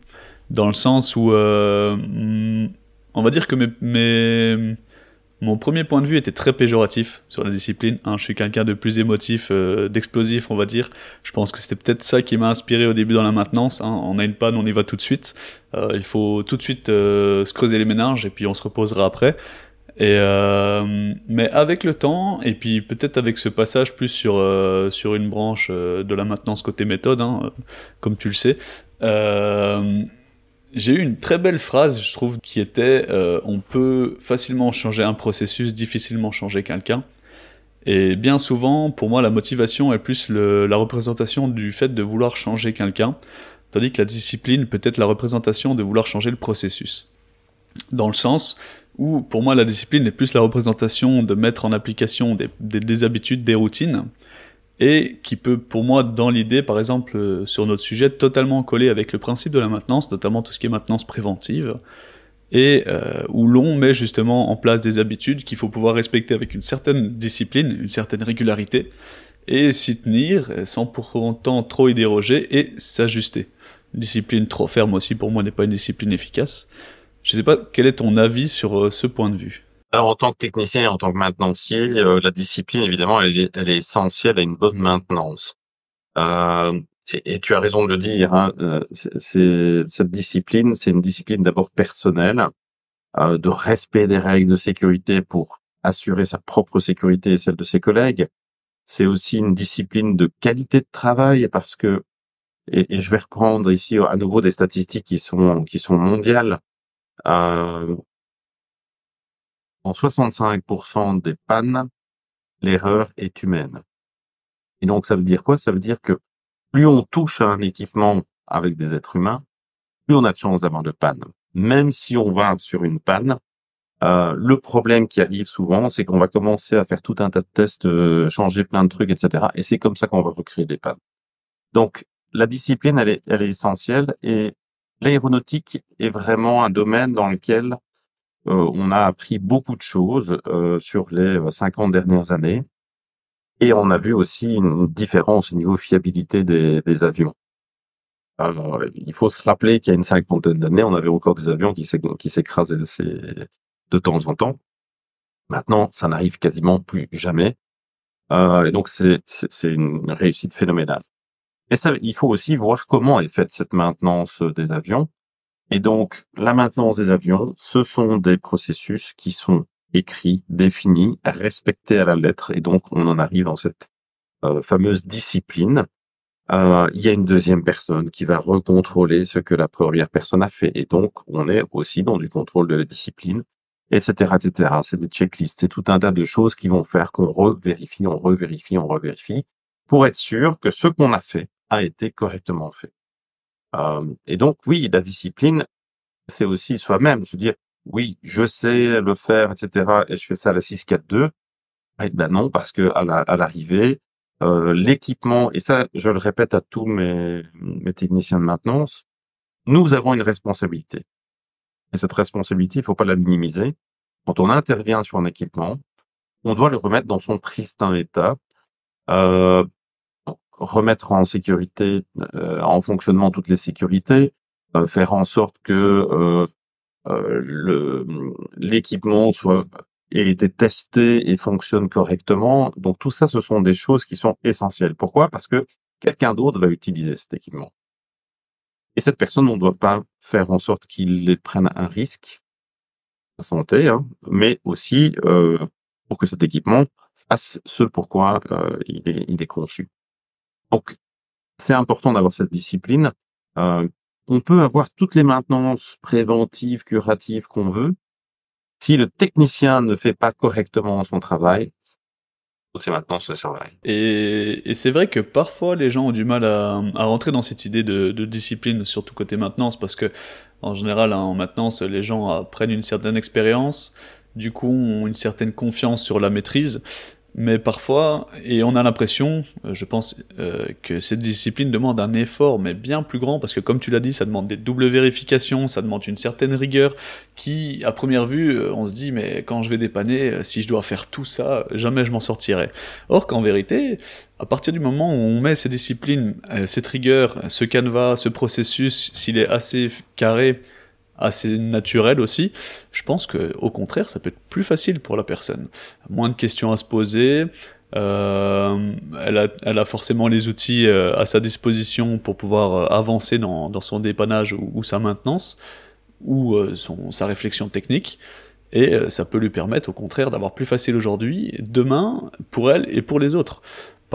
dans le sens où on va dire que mon premier point de vue était très péjoratif sur la discipline. Hein, je suis quelqu'un de plus émotif, d'explosif, on va dire. Je pense que c'était peut-être ça qui m'a inspiré au début dans la maintenance. Hein. On a une panne, on y va tout de suite. Il faut tout de suite se creuser les méninges et puis on se reposera après. Et mais avec le temps, et puis peut-être avec ce passage plus sur une branche de la maintenance côté méthode, hein, comme tu le sais, J'ai eu une très belle phrase, je trouve, qui était on peut facilement changer un processus, difficilement changer quelqu'un. Et bien souvent, pour moi, la motivation est plus la représentation du fait de vouloir changer quelqu'un, tandis que la discipline peut être la représentation de vouloir changer le processus. Dans le sens où, pour moi, la discipline est plus la représentation de mettre en application des habitudes, des routines, et qui peut, pour moi, dans l'idée, par exemple, sur notre sujet, totalement coller avec le principe de la maintenance, notamment tout ce qui est maintenance préventive, et où l'on met justement en place des habitudes qu'il faut pouvoir respecter avec une certaine discipline, une certaine régularité, et s'y tenir sans pour autant trop y déroger et s'ajuster. Une discipline trop ferme aussi, pour moi, n'est pas une discipline efficace. Je ne sais pas, quel est ton avis sur ce point de vue? Alors, en tant que technicien et en tant que maintenancier, la discipline, évidemment, elle est essentielle à une bonne maintenance. Et tu as raison de le dire, hein, cette discipline, c'est une discipline d'abord personnelle, de respect des règles de sécurité pour assurer sa propre sécurité et celle de ses collègues. C'est aussi une discipline de qualité de travail parce que, et je vais reprendre ici à nouveau des statistiques qui sont mondiales. En 65% des pannes, l'erreur est humaine. Et donc, ça veut dire quoi? Ça veut dire que plus on touche à un équipement avec des êtres humains, plus on a de chances d'avoir de panne. Même si on va sur une panne, le problème qui arrive souvent, c'est qu'on va commencer à faire tout un tas de tests, changer plein de trucs, etc. Et c'est comme ça qu'on va recréer des pannes. Donc, la discipline, elle est essentielle. Et l'aéronautique est vraiment un domaine dans lequel on a appris beaucoup de choses sur les 50 dernières années. Et on a vu aussi une différence au niveau fiabilité des avions. Il faut se rappeler qu'il y a une cinquantaine d'années, on avait encore des avions qui s'écrasaient de temps en temps. Maintenant, ça n'arrive quasiment plus jamais. Et donc, c'est une réussite phénoménale. Et ça, il faut aussi voir comment est faite cette maintenance des avions. Et donc, la maintenance des avions, ce sont des processus qui sont écrits, définis, respectés à la lettre. Et donc, on en arrive dans cette fameuse discipline. Il y a une deuxième personne qui va recontrôler ce que la première personne a fait. Et donc, on est aussi dans du contrôle de la discipline, etc., etc. C'est des checklists, c'est tout un tas de choses qui vont faire qu'on revérifie, on revérifie, pour être sûr que ce qu'on a fait a été correctement fait. Et donc, oui, la discipline, c'est aussi soi-même, se dire, oui, je sais le faire, etc., et je fais ça à la 6-4-2. Eh ben non, parce que à l'arrivée, l'équipement, et ça, je le répète à tous mes techniciens de maintenance, nous avons une responsabilité. Et cette responsabilité, il faut pas la minimiser. Quand on intervient sur un équipement, on doit le remettre dans son pristin état, remettre en sécurité, en fonctionnement toutes les sécurités, faire en sorte que l'équipement ait été testé et fonctionne correctement. Donc tout ça, ce sont des choses qui sont essentielles. Pourquoi? Parce que quelqu'un d'autre va utiliser cet équipement. Et cette personne, on ne doit pas faire en sorte qu'il prenne un risque, sa santé, hein, mais aussi pour que cet équipement fasse ce pourquoi il est conçu. Donc, c'est important d'avoir cette discipline. On peut avoir toutes les maintenances préventives, curatives qu'on veut. Si le technicien ne fait pas correctement son travail, toutes ces maintenances ne servent à rien. Et c'est vrai que parfois les gens ont du mal à rentrer dans cette idée de discipline, surtout côté maintenance, parce que en général, hein, en maintenance, les gens prennent une certaine expérience, du coup ont une certaine confiance sur la maîtrise. Mais parfois, et on a l'impression, je pense, que cette discipline demande un effort, mais bien plus grand, parce que comme tu l'as dit, ça demande des doubles vérifications, ça demande une certaine rigueur, qui, à première vue, on se dit, mais quand je vais dépanner, si je dois faire tout ça, jamais je m'en sortirai. Or qu'en vérité, à partir du moment où on met ces disciplines, cette rigueur, ce canevas, ce processus, s'il est assez carré, assez naturel aussi, je pense que au contraire ça peut être plus facile pour la personne, moins de questions à se poser, elle a forcément les outils à sa disposition pour pouvoir avancer dans son dépannage ou sa maintenance ou sa réflexion technique, et ça peut lui permettre au contraire d'avoir plus facile aujourd'hui, demain, pour elle et pour les autres.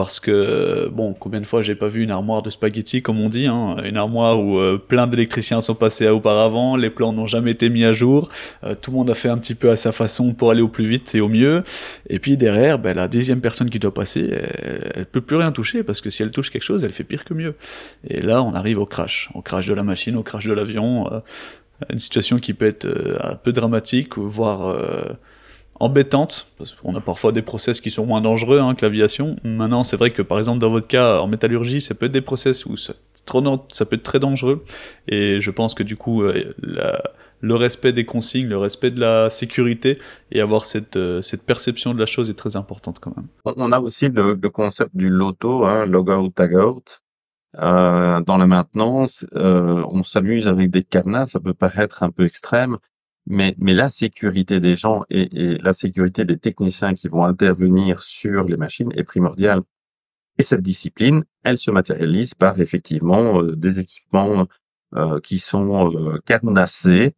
parce que, bon, combien de fois j'ai pas vu une armoire de spaghettis, comme on dit, hein, une armoire où plein d'électriciens sont passés auparavant, les plans n'ont jamais été mis à jour, tout le monde a fait un petit peu à sa façon pour aller au plus vite et au mieux, et puis derrière, ben, la 10e personne qui doit passer, elle peut plus rien toucher, parce que si elle touche quelque chose, elle fait pire que mieux. Et là, on arrive au crash de la machine, au crash de l'avion, une situation qui peut être un peu dramatique, voire embêtante, parce qu'on a parfois des process qui sont moins dangereux que l'aviation. Maintenant, c'est vrai que par exemple dans votre cas, en métallurgie, ça peut être des process où ça peut être très dangereux, et je pense que du coup, le respect des consignes, le respect de la sécurité, et avoir cette perception de la chose est très importante quand même. On a aussi le concept du loto, log-out, tag-out. Dans la maintenance, on s'amuse avec des cadenas, ça peut paraître un peu extrême, mais la sécurité des gens et la sécurité des techniciens qui vont intervenir sur les machines est primordiale. Et cette discipline, elle se matérialise par effectivement des équipements qui sont cadenassés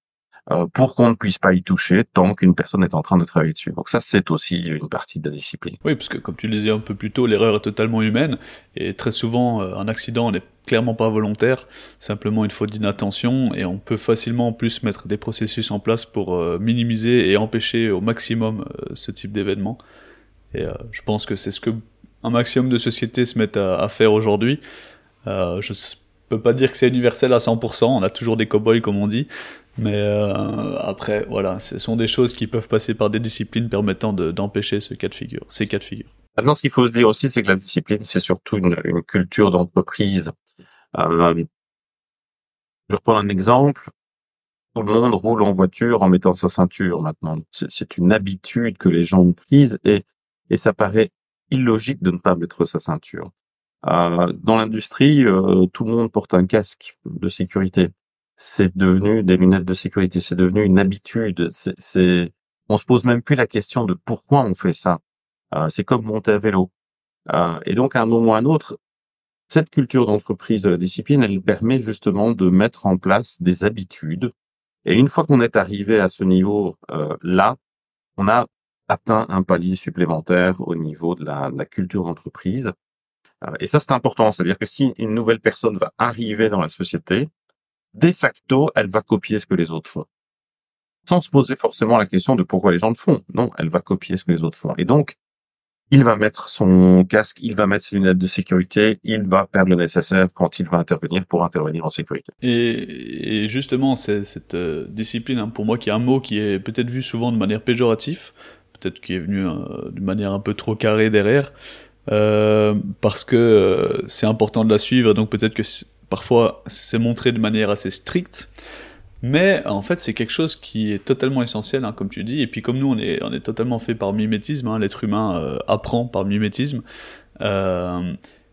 pour qu'on ne puisse pas y toucher tant qu'une personne est en train de travailler dessus. Donc ça, c'est aussi une partie de la discipline. Oui, parce que comme tu le disais un peu plus tôt, l'erreur est totalement humaine, et très souvent, un accident n'est clairement pas volontaire, simplement une faute d'inattention, et on peut facilement en plus mettre des processus en place pour minimiser et empêcher au maximum ce type d'événement. Et je pense que c'est ce que un maximum de sociétés se mettent à faire aujourd'hui. Je peux pas dire que c'est universel à 100%, on a toujours des cow-boys comme on dit, mais après, voilà, ce sont des choses qui peuvent passer par des disciplines permettant d'empêcher ces cas de figure. Maintenant, ce qu'il faut se dire aussi, c'est que la discipline, c'est surtout une culture d'entreprise. Je reprends un exemple. Tout le monde roule en voiture en mettant sa ceinture maintenant. C'est une habitude que les gens ont prise, et ça paraît illogique de ne pas mettre sa ceinture. Dans l'industrie, tout le monde porte un casque de sécurité. C'est devenu des lunettes de sécurité, c'est devenu une habitude. On se pose même plus la question de pourquoi on fait ça. C'est comme monter à vélo. Et donc, à un moment ou à un autre, cette culture d'entreprise de la discipline, elle permet justement de mettre en place des habitudes. Et une fois qu'on est arrivé à ce niveau là, on a atteint un palier supplémentaire au niveau de la culture d'entreprise. Et ça, c'est important. C'est-à-dire que si une nouvelle personne va arriver dans la société, de facto, elle va copier ce que les autres font. Sans se poser forcément la question de pourquoi les gens le font. Non, elle va copier ce que les autres font. Et donc, il va mettre son casque, il va mettre ses lunettes de sécurité, il va faire le nécessaire quand il va intervenir pour intervenir en sécurité. Et justement, c'est cette discipline, pour moi, qui est un mot qui est peut-être vu souvent de manière péjorative, peut-être qui est venu d'une manière un peu trop carrée derrière, parce que c'est important de la suivre, donc peut-être que parfois c'est montré de manière assez stricte, mais en fait c'est quelque chose qui est totalement essentiel, comme tu dis, et puis comme nous on est totalement fait par mimétisme, l'être humain apprend par mimétisme,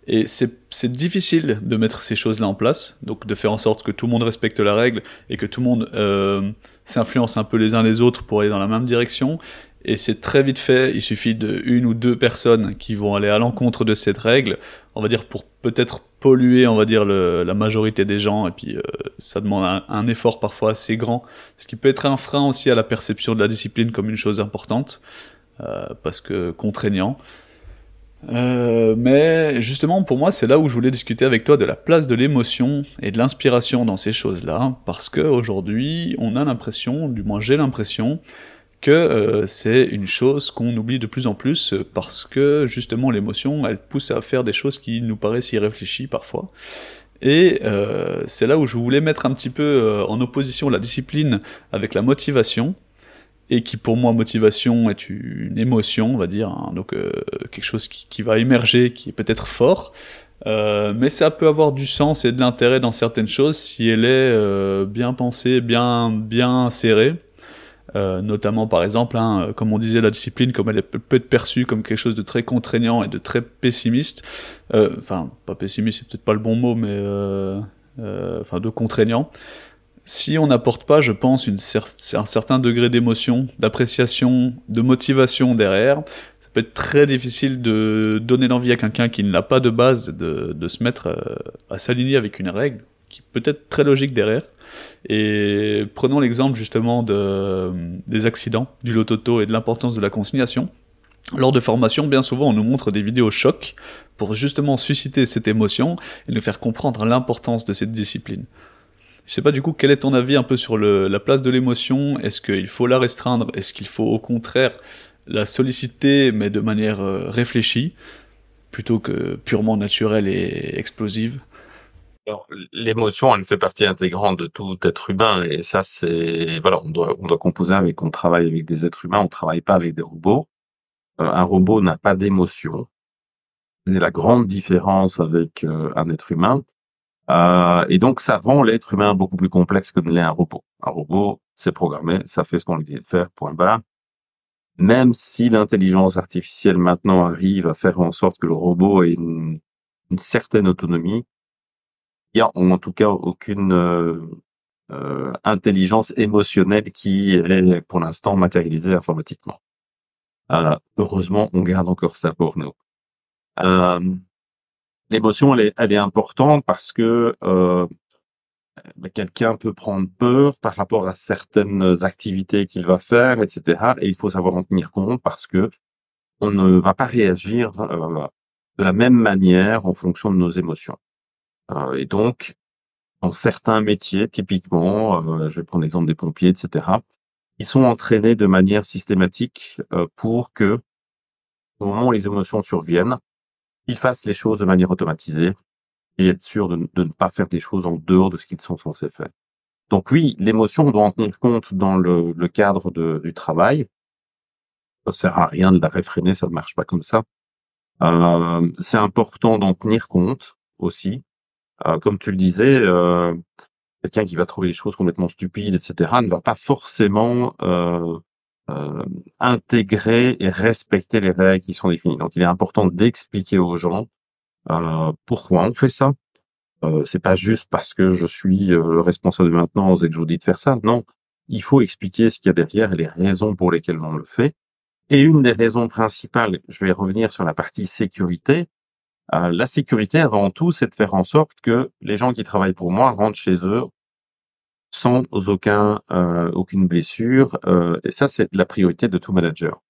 et c'est difficile de mettre ces choses-là en place, donc de faire en sorte que tout le monde respecte la règle, et que tout le monde s'influence un peu les uns les autres pour aller dans la même direction. Et c'est très vite fait, il suffit de une ou deux personnes qui vont aller à l'encontre de cette règle, on va dire pour peut-être polluer, on va dire, la majorité des gens, et puis ça demande un effort parfois assez grand, ce qui peut être un frein aussi à la perception de la discipline comme une chose importante, parce que contraignant. Mais justement, pour moi, c'est là où je voulais discuter avec toi de la place de l'émotion et de l'inspiration dans ces choses-là, parce qu'aujourd'hui, on a l'impression, du moins j'ai l'impression, que c'est une chose qu'on oublie de plus en plus, parce que justement l'émotion, elle pousse à faire des choses qui nous paraissent irréfléchies parfois. Et c'est là où je voulais mettre un petit peu en opposition la discipline avec la motivation, et qui pour moi, motivation est une émotion, on va dire, donc quelque chose qui va émerger, qui est peut-être fort, mais ça peut avoir du sens et de l'intérêt dans certaines choses si elle est bien pensée, bien serrée. Notamment par exemple, comme on disait, la discipline, comme elle peut être perçue comme quelque chose de très contraignant et de très pessimiste, enfin pas pessimiste, c'est peut-être pas le bon mot, mais de contraignant. Si on n'apporte pas, je pense, un certain degré d'émotion, d'appréciation, de motivation derrière, ça peut être très difficile de donner l'envie à quelqu'un qui ne l'a pas de base de se mettre à s'aligner avec une règle qui peut être très logique derrière. Et prenons l'exemple justement des accidents, du lot auto et de l'importance de la consignation. Lors de formation, bien souvent, on nous montre des vidéos chocs pour justement susciter cette émotion et nous faire comprendre l'importance de cette discipline. Je sais pas du coup, quel est ton avis un peu sur la place de l'émotion? Est-ce qu'il faut la restreindre? Est-ce qu'il faut au contraire la solliciter mais de manière réfléchie plutôt que purement naturelle et explosive? Alors, l'émotion, elle fait partie intégrante de tout être humain, et ça, voilà, on doit composer avec, on travaille avec des êtres humains, on travaille pas avec des robots. Un robot n'a pas d'émotion. C'est la grande différence avec un être humain. Et donc, ça rend l'être humain beaucoup plus complexe que ne l'est un robot. Un robot, c'est programmé, ça fait ce qu'on lui dit de faire, point barre. Même si l'intelligence artificielle maintenant arrive à faire en sorte que le robot ait une certaine autonomie, il y a en tout cas aucune intelligence émotionnelle qui est pour l'instant matérialisée informatiquement. Heureusement, on garde encore ça pour nous. L'émotion, elle est importante parce que quelqu'un peut prendre peur par rapport à certaines activités qu'il va faire, etc. Et il faut savoir en tenir compte parce que on ne va pas réagir de la même manière en fonction de nos émotions. Et donc, dans certains métiers, typiquement, je vais prendre l'exemple des pompiers, etc., ils sont entraînés de manière systématique pour que, au moment où les émotions surviennent, ils fassent les choses de manière automatisée et être sûr de ne pas faire des choses en dehors de ce qu'ils sont censés faire. Donc oui, l'émotion, on doit en tenir compte dans le cadre du travail. Ça sert à rien de la réfréner, ça ne marche pas comme ça. C'est important d'en tenir compte aussi. Comme tu le disais, quelqu'un qui va trouver les choses complètement stupides, etc., ne va pas forcément intégrer et respecter les règles qui sont définies. Donc, il est important d'expliquer aux gens pourquoi on fait ça. C'est pas juste parce que je suis le responsable de maintenance et que je vous dis de faire ça. Non, il faut expliquer ce qu'il y a derrière et les raisons pour lesquelles on le fait. Et une des raisons principales, je vais revenir sur la partie sécurité. La sécurité, avant tout, c'est de faire en sorte que les gens qui travaillent pour moi rentrent chez eux sans aucune blessure. Et ça, c'est la priorité de tout manager.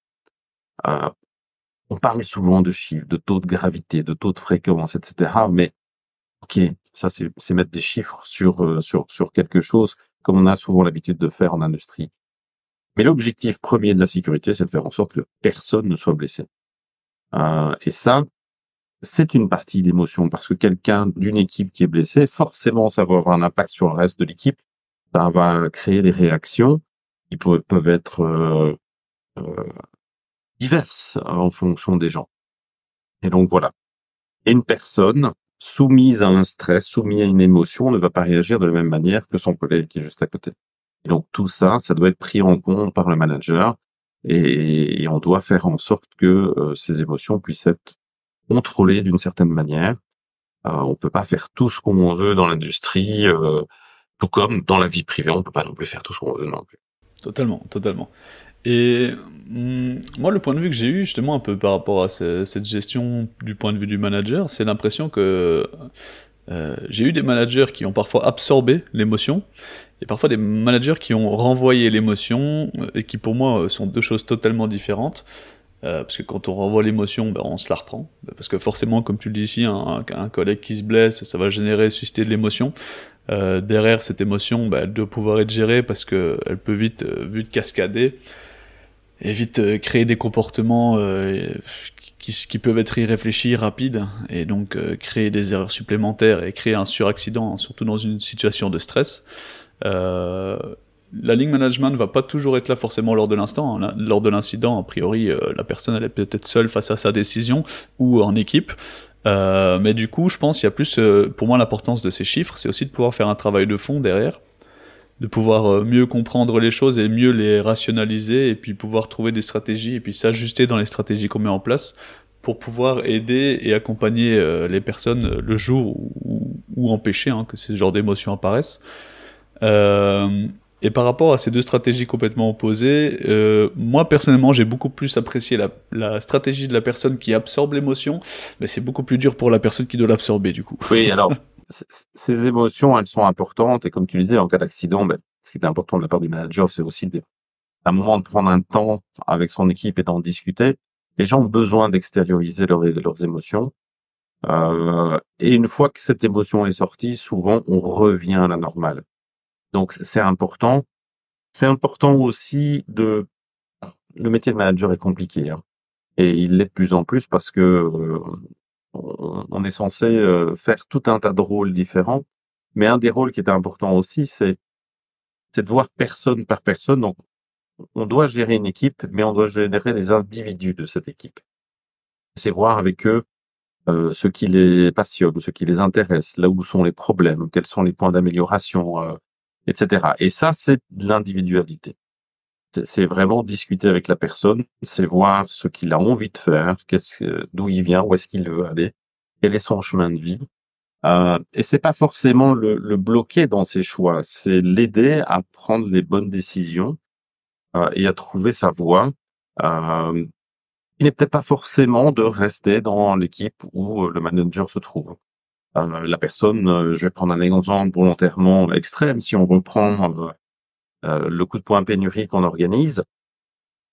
On parle souvent de chiffres, de taux de gravité, de taux de fréquence, etc. Mais ok, ça c'est mettre des chiffres sur quelque chose, comme on a souvent l'habitude de faire en industrie. Mais l'objectif premier de la sécurité, c'est de faire en sorte que personne ne soit blessé. Et ça, c'est une partie d'émotion, parce que quelqu'un d'une équipe qui est blessé, forcément, ça va avoir un impact sur le reste de l'équipe. Ça va créer des réactions qui peuvent être diverses en fonction des gens. Et donc voilà. Et une personne soumise à un stress, soumise à une émotion, ne va pas réagir de la même manière que son collègue qui est juste à côté. Et donc tout ça, ça doit être pris en compte par le manager, et on doit faire en sorte que ces émotions puissent être contrôlées d'une certaine manière. On peut pas faire tout ce qu'on veut dans l'industrie, tout comme dans la vie privée, on peut pas non plus faire tout ce qu'on veut non plus. Totalement, totalement. Et moi, le point de vue que j'ai eu justement un peu par rapport à cette gestion du point de vue du manager, c'est l'impression que j'ai eu des managers qui ont parfois absorbé l'émotion, et parfois des managers qui ont renvoyé l'émotion, et qui pour moi sont deux choses totalement différentes. Parce que quand on renvoie l'émotion, on se la reprend. Parce que forcément, comme tu le dis ici, un collègue qui se blesse, ça va susciter de l'émotion. Derrière cette émotion, elle doit pouvoir être gérée parce qu'elle peut vite cascader et vite créer des comportements qui peuvent être irréfléchis, rapides, et donc créer des erreurs supplémentaires et créer un suraccident, surtout dans une situation de stress. La ligne management ne va pas toujours être là forcément lors de l'instant. Lors de l'incident, a priori, la personne elle est peut-être seule face à sa décision ou en équipe. Mais du coup, je pense qu'il y a plus, pour moi, l'importance de ces chiffres, c'est aussi de pouvoir faire un travail de fond derrière, de pouvoir mieux comprendre les choses et mieux les rationaliser, et puis pouvoir trouver des stratégies et puis s'ajuster dans les stratégies qu'on met en place pour pouvoir aider et accompagner les personnes le jour où empêcher que ce genre d'émotions apparaissent. Et par rapport à ces deux stratégies complètement opposées, moi personnellement j'ai beaucoup plus apprécié la stratégie de la personne qui absorbe l'émotion, mais c'est beaucoup plus dur pour la personne qui doit l'absorber du coup. Oui, alors ces émotions, elles sont importantes, et comme tu disais, en cas d'accident, ce qui est important de la part du manager, c'est aussi à un moment de prendre un temps avec son équipe et d'en discuter. Les gens ont besoin d'extérioriser leurs émotions. Et une fois que cette émotion est sortie, souvent on revient à la normale. Donc c'est important. C'est important aussi le métier de manager est compliqué, hein, et il l'est de plus en plus parce que on est censé faire tout un tas de rôles différents. Mais un des rôles qui était important aussi, c'est de voir personne par personne. Donc on doit gérer une équipe, mais on doit gérer les individus de cette équipe. C'est voir avec eux ce qui les passionne, ce qui les intéresse, là où sont les problèmes, quels sont les points d'amélioration, etc. Et ça, c'est de l'individualité. C'est vraiment discuter avec la personne, c'est voir ce qu'il a envie de faire, d'où il vient, où est-ce qu'il veut aller, quel est son chemin de vie. Et c'est pas forcément le bloquer dans ses choix, c'est l'aider à prendre les bonnes décisions et à trouver sa voie. Il n'est peut-être pas forcément de rester dans l'équipe où le manager se trouve. La personne, je vais prendre un exemple volontairement extrême, si on reprend le coup de poing pénurie qu'on organise,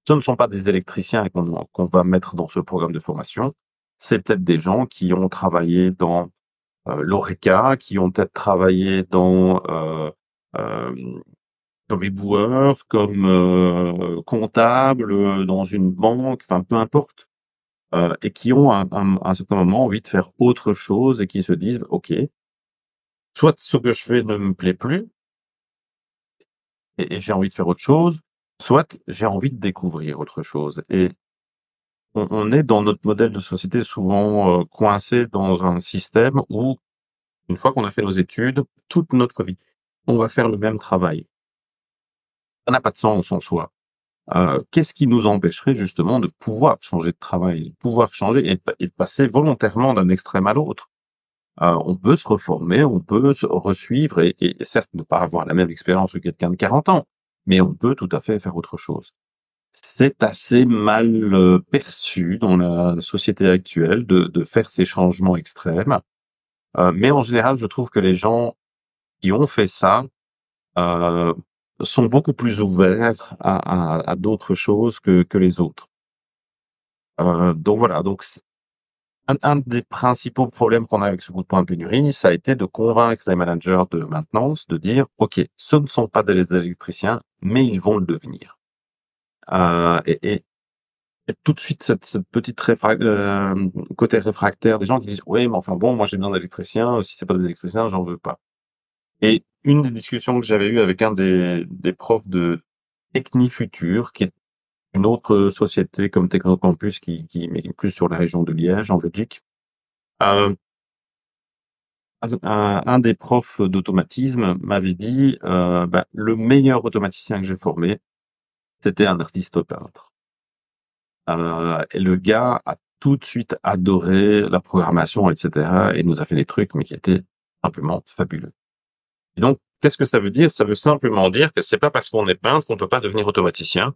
ce ne sont pas des électriciens qu'on va mettre dans ce programme de formation, c'est peut-être des gens qui ont travaillé dans l'ORECA, qui ont peut-être travaillé dans comme éboueur, comme comptable, dans une banque, enfin peu importe, et qui ont à un certain moment envie de faire autre chose et qui se disent ok, soit ce que je fais ne me plaît plus et j'ai envie de faire autre chose, soit j'ai envie de découvrir autre chose. Et on est dans notre modèle de société souvent coincé dans un système où une fois qu'on a fait nos études, toute notre vie, on va faire le même travail. Ça n'a pas de sens en soi. Qu'est-ce qui nous empêcherait justement de pouvoir changer de travail, de pouvoir changer et de passer volontairement d'un extrême à l'autre? On peut se reformer, on peut se resuivre et certes ne pas avoir la même expérience que quelqu'un de 40 ans, mais on peut tout à fait faire autre chose. C'est assez mal perçu dans la société actuelle de faire ces changements extrêmes. Mais en général, je trouve que les gens qui ont fait ça sont beaucoup plus ouverts à d'autres choses que les autres. Donc voilà, donc un des principaux problèmes qu'on a avec ce coup de poing pénurie, ça a été de convaincre les managers de maintenance de dire ok, ce ne sont pas des électriciens, mais ils vont le devenir. Et tout de suite cette petite côté réfractaire des gens qui disent oui, mais enfin bon, moi j'ai besoin d'électriciens, si c'est pas des électriciens, j'en veux pas. Et une des discussions que j'avais eues avec un des profs de Techni Futur, qui est une autre société comme Technocampus qui est plus sur la région de Liège en Belgique, un des profs d'automatisme m'avait dit le meilleur automaticien que j'ai formé, c'était un artiste peintre. Et le gars a tout de suite adoré la programmation, etc. et nous a fait des trucs, mais qui étaient simplement fabuleux. Et donc, qu'est-ce que ça veut dire? Ça veut simplement dire que c'est pas parce qu'on est peintre qu'on peut pas devenir automaticien.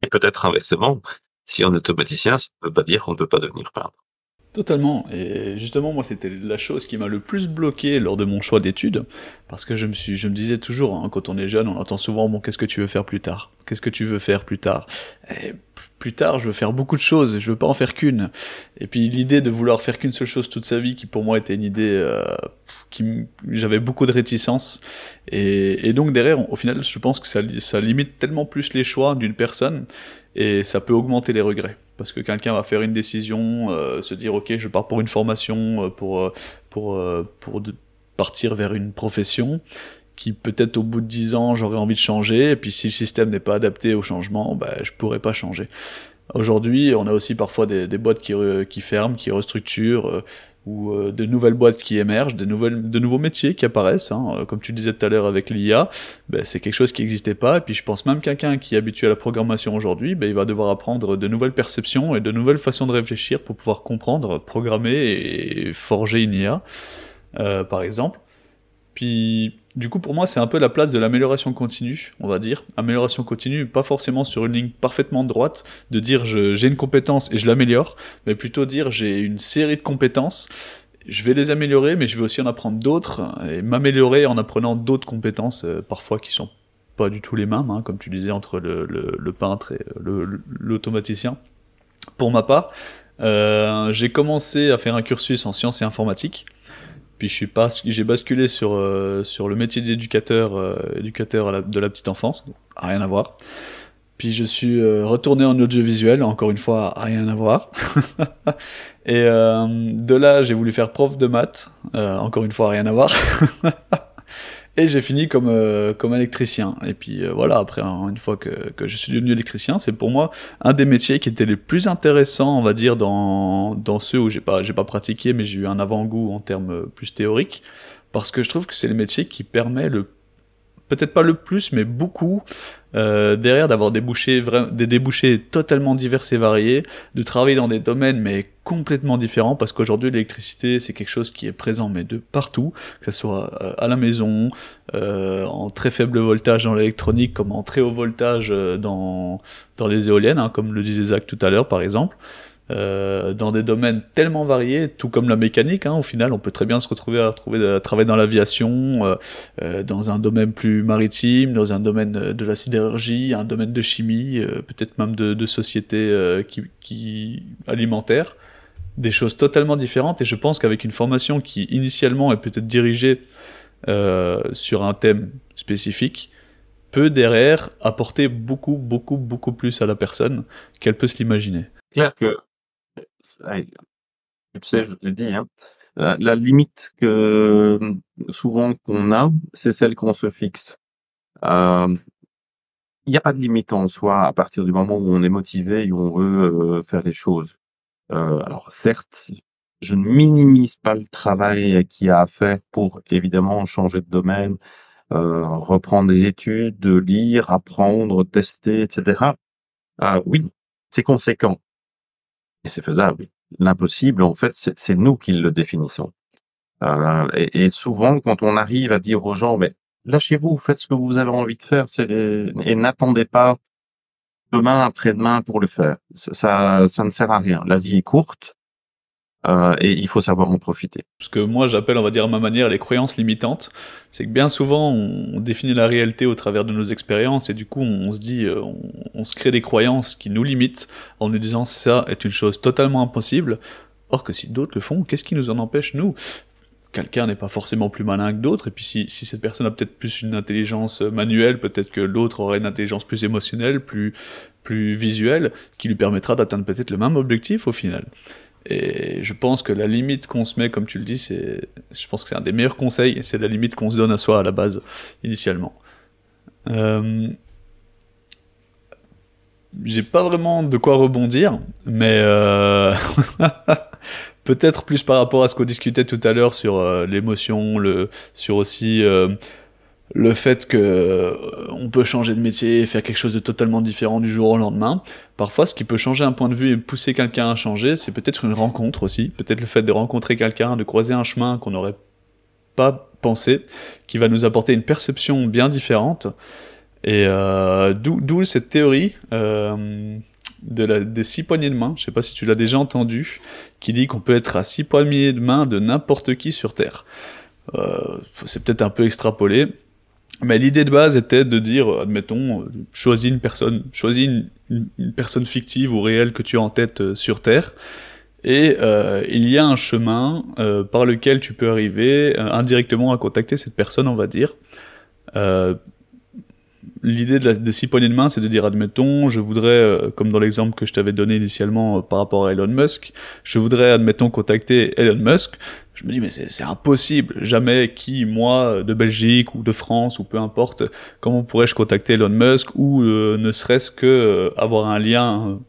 Et peut-être inversement, si on est automaticien, ça ne veut pas dire qu'on ne peut pas devenir peintre. Totalement. Et justement, moi, c'était la chose qui m'a le plus bloqué lors de mon choix d'études, parce que je me disais toujours, hein, quand on est jeune, on entend souvent, bon, qu'est-ce que tu veux faire plus tard? Qu'est-ce que tu veux faire plus tard? Et plus tard, je veux faire beaucoup de choses, je veux pas en faire qu'une. Et puis l'idée de vouloir faire qu'une seule chose toute sa vie, qui pour moi était une idée j'avais beaucoup de réticence. Et donc derrière, au final, je pense que ça limite tellement plus les choix d'une personne, et ça peut augmenter les regrets. Parce que quelqu'un va faire une décision, se dire ok, je pars pour une formation, pour partir vers une profession qui peut-être au bout de 10 ans j'aurais envie de changer, et puis si le système n'est pas adapté au changement, je pourrais pas changer. Aujourd'hui, on a aussi parfois des boîtes qui ferment, qui restructurent, ou de nouvelles boîtes qui émergent, de nouveaux métiers qui apparaissent, hein. Comme tu disais tout à l'heure avec l'IA, c'est quelque chose qui n'existait pas, et puis je pense même quelqu'un qui est habitué à la programmation aujourd'hui, il va devoir apprendre de nouvelles perceptions et de nouvelles façons de réfléchir pour pouvoir comprendre, programmer et forger une IA, par exemple. Puis, du coup, pour moi, c'est un peu la place de l'amélioration continue, on va dire. Amélioration continue, pas forcément sur une ligne parfaitement droite, de dire j'ai une compétence et je l'améliore, mais plutôt dire j'ai une série de compétences, je vais les améliorer, mais je vais aussi en apprendre d'autres, et m'améliorer en apprenant d'autres compétences, parfois qui sont pas du tout les mêmes, hein, comme tu disais, entre le peintre et l'automaticien. Pour ma part, j'ai commencé à faire un cursus en sciences et informatique. Puis j'ai basculé sur le métier d'éducateur, éducateur de la petite enfance, donc, rien à voir. Puis je suis retourné en audiovisuel, encore une fois, rien à voir. Et de là, j'ai voulu faire prof de maths, encore une fois, rien à voir. Et j'ai fini comme électricien. Et puis voilà, après, une fois que je suis devenu électricien, c'est pour moi un des métiers qui était les plus intéressants, on va dire, dans ceux où j'ai pas pratiqué, mais j'ai eu un avant-goût en termes plus théoriques. Parce que je trouve que c'est le métier qui permet peut-être pas le plus, mais beaucoup, derrière d'avoir des débouchés totalement divers et variés, de travailler dans des domaines mais complètement différents, parce qu'aujourd'hui l'électricité c'est quelque chose qui est présent mais de partout, que ce soit à la maison, en très faible voltage dans l'électronique, comme en très haut voltage dans les éoliennes, hein, comme le disait Zach tout à l'heure par exemple. Dans des domaines tellement variés, tout comme la mécanique, hein, au final, on peut très bien se retrouver à travailler dans l'aviation, dans un domaine plus maritime, dans un domaine de la sidérurgie, un domaine de chimie, peut-être même de sociétés qui alimentaires, des choses totalement différentes. Et je pense qu'avec une formation qui initialement est peut-être dirigée sur un thème spécifique, peut derrière apporter beaucoup, beaucoup, beaucoup plus à la personne qu'elle peut se l'imaginer. Clair que, ouais, tu sais, je te l'ai dit, hein, la limite que souvent qu'on a, c'est celle qu'on se fixe. Il n'y a pas de limite en soi à partir du moment où on est motivé et où on veut faire les choses. Alors certes, je ne minimise pas le travail qu'il y a à faire pour évidemment changer de domaine, reprendre des études, lire, apprendre, tester, etc. Oui, c'est conséquent et c'est faisable. L'impossible, en fait, c'est nous qui le définissons. Et souvent, quand on arrive à dire aux gens, mais lâchez-vous, faites ce que vous avez envie de faire, et n'attendez pas demain, après-demain pour le faire. Ça ne sert à rien. La vie est courte, et il faut savoir en profiter. Ce que moi j'appelle, on va dire à ma manière, les croyances limitantes, c'est que bien souvent on définit la réalité au travers de nos expériences et du coup on se dit, on se crée des croyances qui nous limitent en nous disant ça est une chose totalement impossible. Or que si d'autres le font, qu'est-ce qui nous en empêche nous ? Quelqu'un n'est pas forcément plus malin que d'autres, et puis si cette personne a peut-être plus une intelligence manuelle, peut-être que l'autre aurait une intelligence plus émotionnelle, plus visuelle, qui lui permettra d'atteindre peut-être le même objectif au final. Et je pense que la limite qu'on se met, comme tu le dis, je pense que c'est un des meilleurs conseils, c'est la limite qu'on se donne à soi à la base, initialement. J'ai pas vraiment de quoi rebondir, mais peut-être plus par rapport à ce qu'on discutait tout à l'heure sur l'émotion, sur aussi le fait que on peut changer de métier, faire quelque chose de totalement différent du jour au lendemain. Parfois, ce qui peut changer un point de vue et pousser quelqu'un à changer, c'est peut-être une rencontre aussi, peut-être le fait de rencontrer quelqu'un, de croiser un chemin qu'on n'aurait pas pensé, qui va nous apporter une perception bien différente. Et d'où cette théorie des 6 poignées de main, je sais pas si tu l'as déjà entendu, qui dit qu'on peut être à 6 poignées de main de n'importe qui sur Terre. C'est peut-être un peu extrapolé, mais l'idée de base était de dire, admettons, choisis une personne fictive ou réelle que tu as en tête sur Terre, et il y a un chemin par lequel tu peux arriver indirectement à contacter cette personne, on va dire. L'idée des 6 poignées de main, c'est de dire, admettons, je voudrais, comme dans l'exemple que je t'avais donné initialement par rapport à Elon Musk, je voudrais, admettons, contacter Elon Musk. Je me dis, mais c'est impossible. Jamais moi, de Belgique ou de France ou peu importe, comment pourrais-je contacter Elon Musk ou ne serait-ce que avoir un lien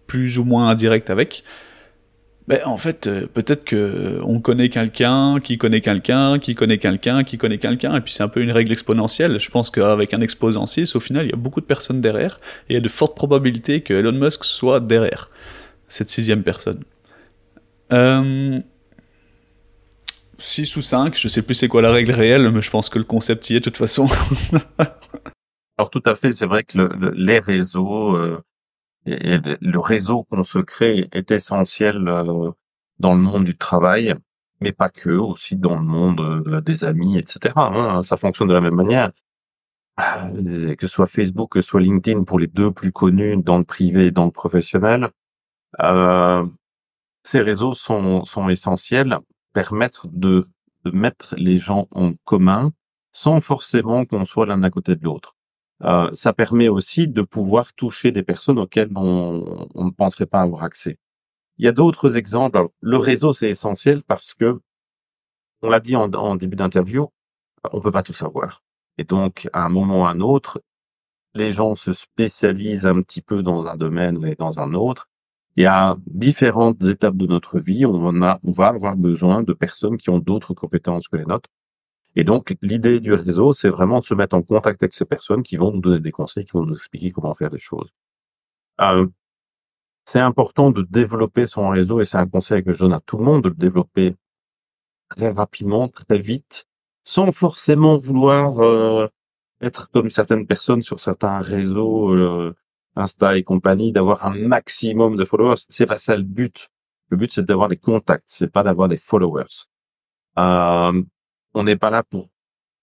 plus ou moins indirect avec. Ben, en fait, peut-être que on connaît quelqu'un, qui connaît quelqu'un, qui connaît quelqu'un, qui connaît quelqu'un, et puis c'est un peu une règle exponentielle. Je pense qu'avec un exposant 6, au final, il y a beaucoup de personnes derrière, et il y a de fortes probabilités que Elon Musk soit derrière cette 6e personne. 6 ou 5, je sais plus c'est quoi la règle réelle, mais je pense que le concept y est de toute façon. Alors tout à fait, c'est vrai que les réseaux... Et le réseau qu'on se crée est essentiel dans le monde du travail, mais pas que, aussi dans le monde des amis, etc. Hein, ça fonctionne de la même manière. Que ce soit Facebook, que ce soit LinkedIn, pour les deux plus connus dans le privé et dans le professionnel, Ces réseaux sont essentiels, permettre de mettre les gens en commun sans forcément qu'on soit l'un à côté de l'autre. Ça permet aussi de pouvoir toucher des personnes auxquelles on ne penserait pas avoir accès. Il y a d'autres exemples. Alors, le réseau, c'est essentiel parce que, on l'a dit en début d'interview, on peut pas tout savoir. Et donc, à un moment ou à un autre, les gens se spécialisent un petit peu dans un domaine et dans un autre. Et à différentes étapes de notre vie, on va avoir besoin de personnes qui ont d'autres compétences que les nôtres. Et donc, l'idée du réseau, c'est vraiment de se mettre en contact avec ces personnes qui vont nous donner des conseils, qui vont nous expliquer comment faire des choses. C'est important de développer son réseau et c'est un conseil que je donne à tout le monde de le développer très rapidement, très vite, sans forcément vouloir être comme certaines personnes sur certains réseaux, Insta et compagnie, d'avoir un maximum de followers. C'est pas ça le but. Le but, c'est d'avoir des contacts, c'est pas d'avoir des followers. On n'est pas là pour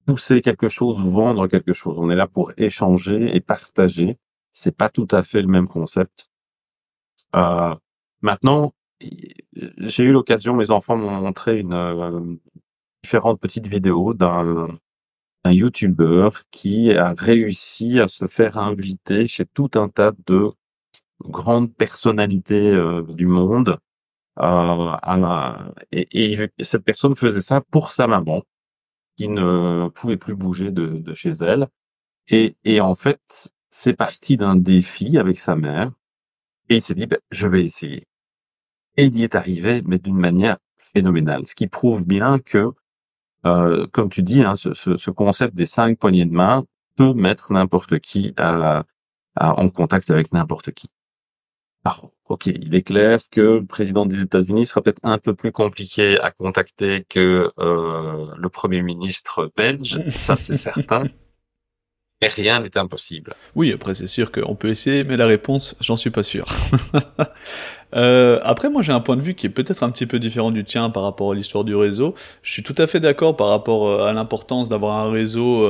pousser quelque chose ou vendre quelque chose. On est là pour échanger et partager. C'est pas tout à fait le même concept. Maintenant, j'ai eu l'occasion, mes enfants m'ont montré différentes petites vidéos d'un YouTuber qui a réussi à se faire inviter chez tout un tas de grandes personnalités du monde. Et cette personne faisait ça pour sa maman, qui ne pouvait plus bouger de chez elle. Et en fait, c'est parti d'un défi avec sa mère. Et il s'est dit, je vais essayer. Et il y est arrivé, mais d'une manière phénoménale. Ce qui prouve bien que, comme tu dis, hein, ce concept des 5 poignées de main peut mettre n'importe qui en contact avec n'importe qui. Alors, ok, il est clair que le président des États-Unis sera peut-être un peu plus compliqué à contacter que le Premier ministre belge, ça c'est certain. Et rien n'est impossible. Oui, après c'est sûr qu'on peut essayer, mais la réponse, j'en suis pas sûr. Après, moi j'ai un point de vue qui est peut-être un petit peu différent du tien par rapport à l'histoire du réseau. Je suis tout à fait d'accord par rapport à l'importance d'avoir un réseau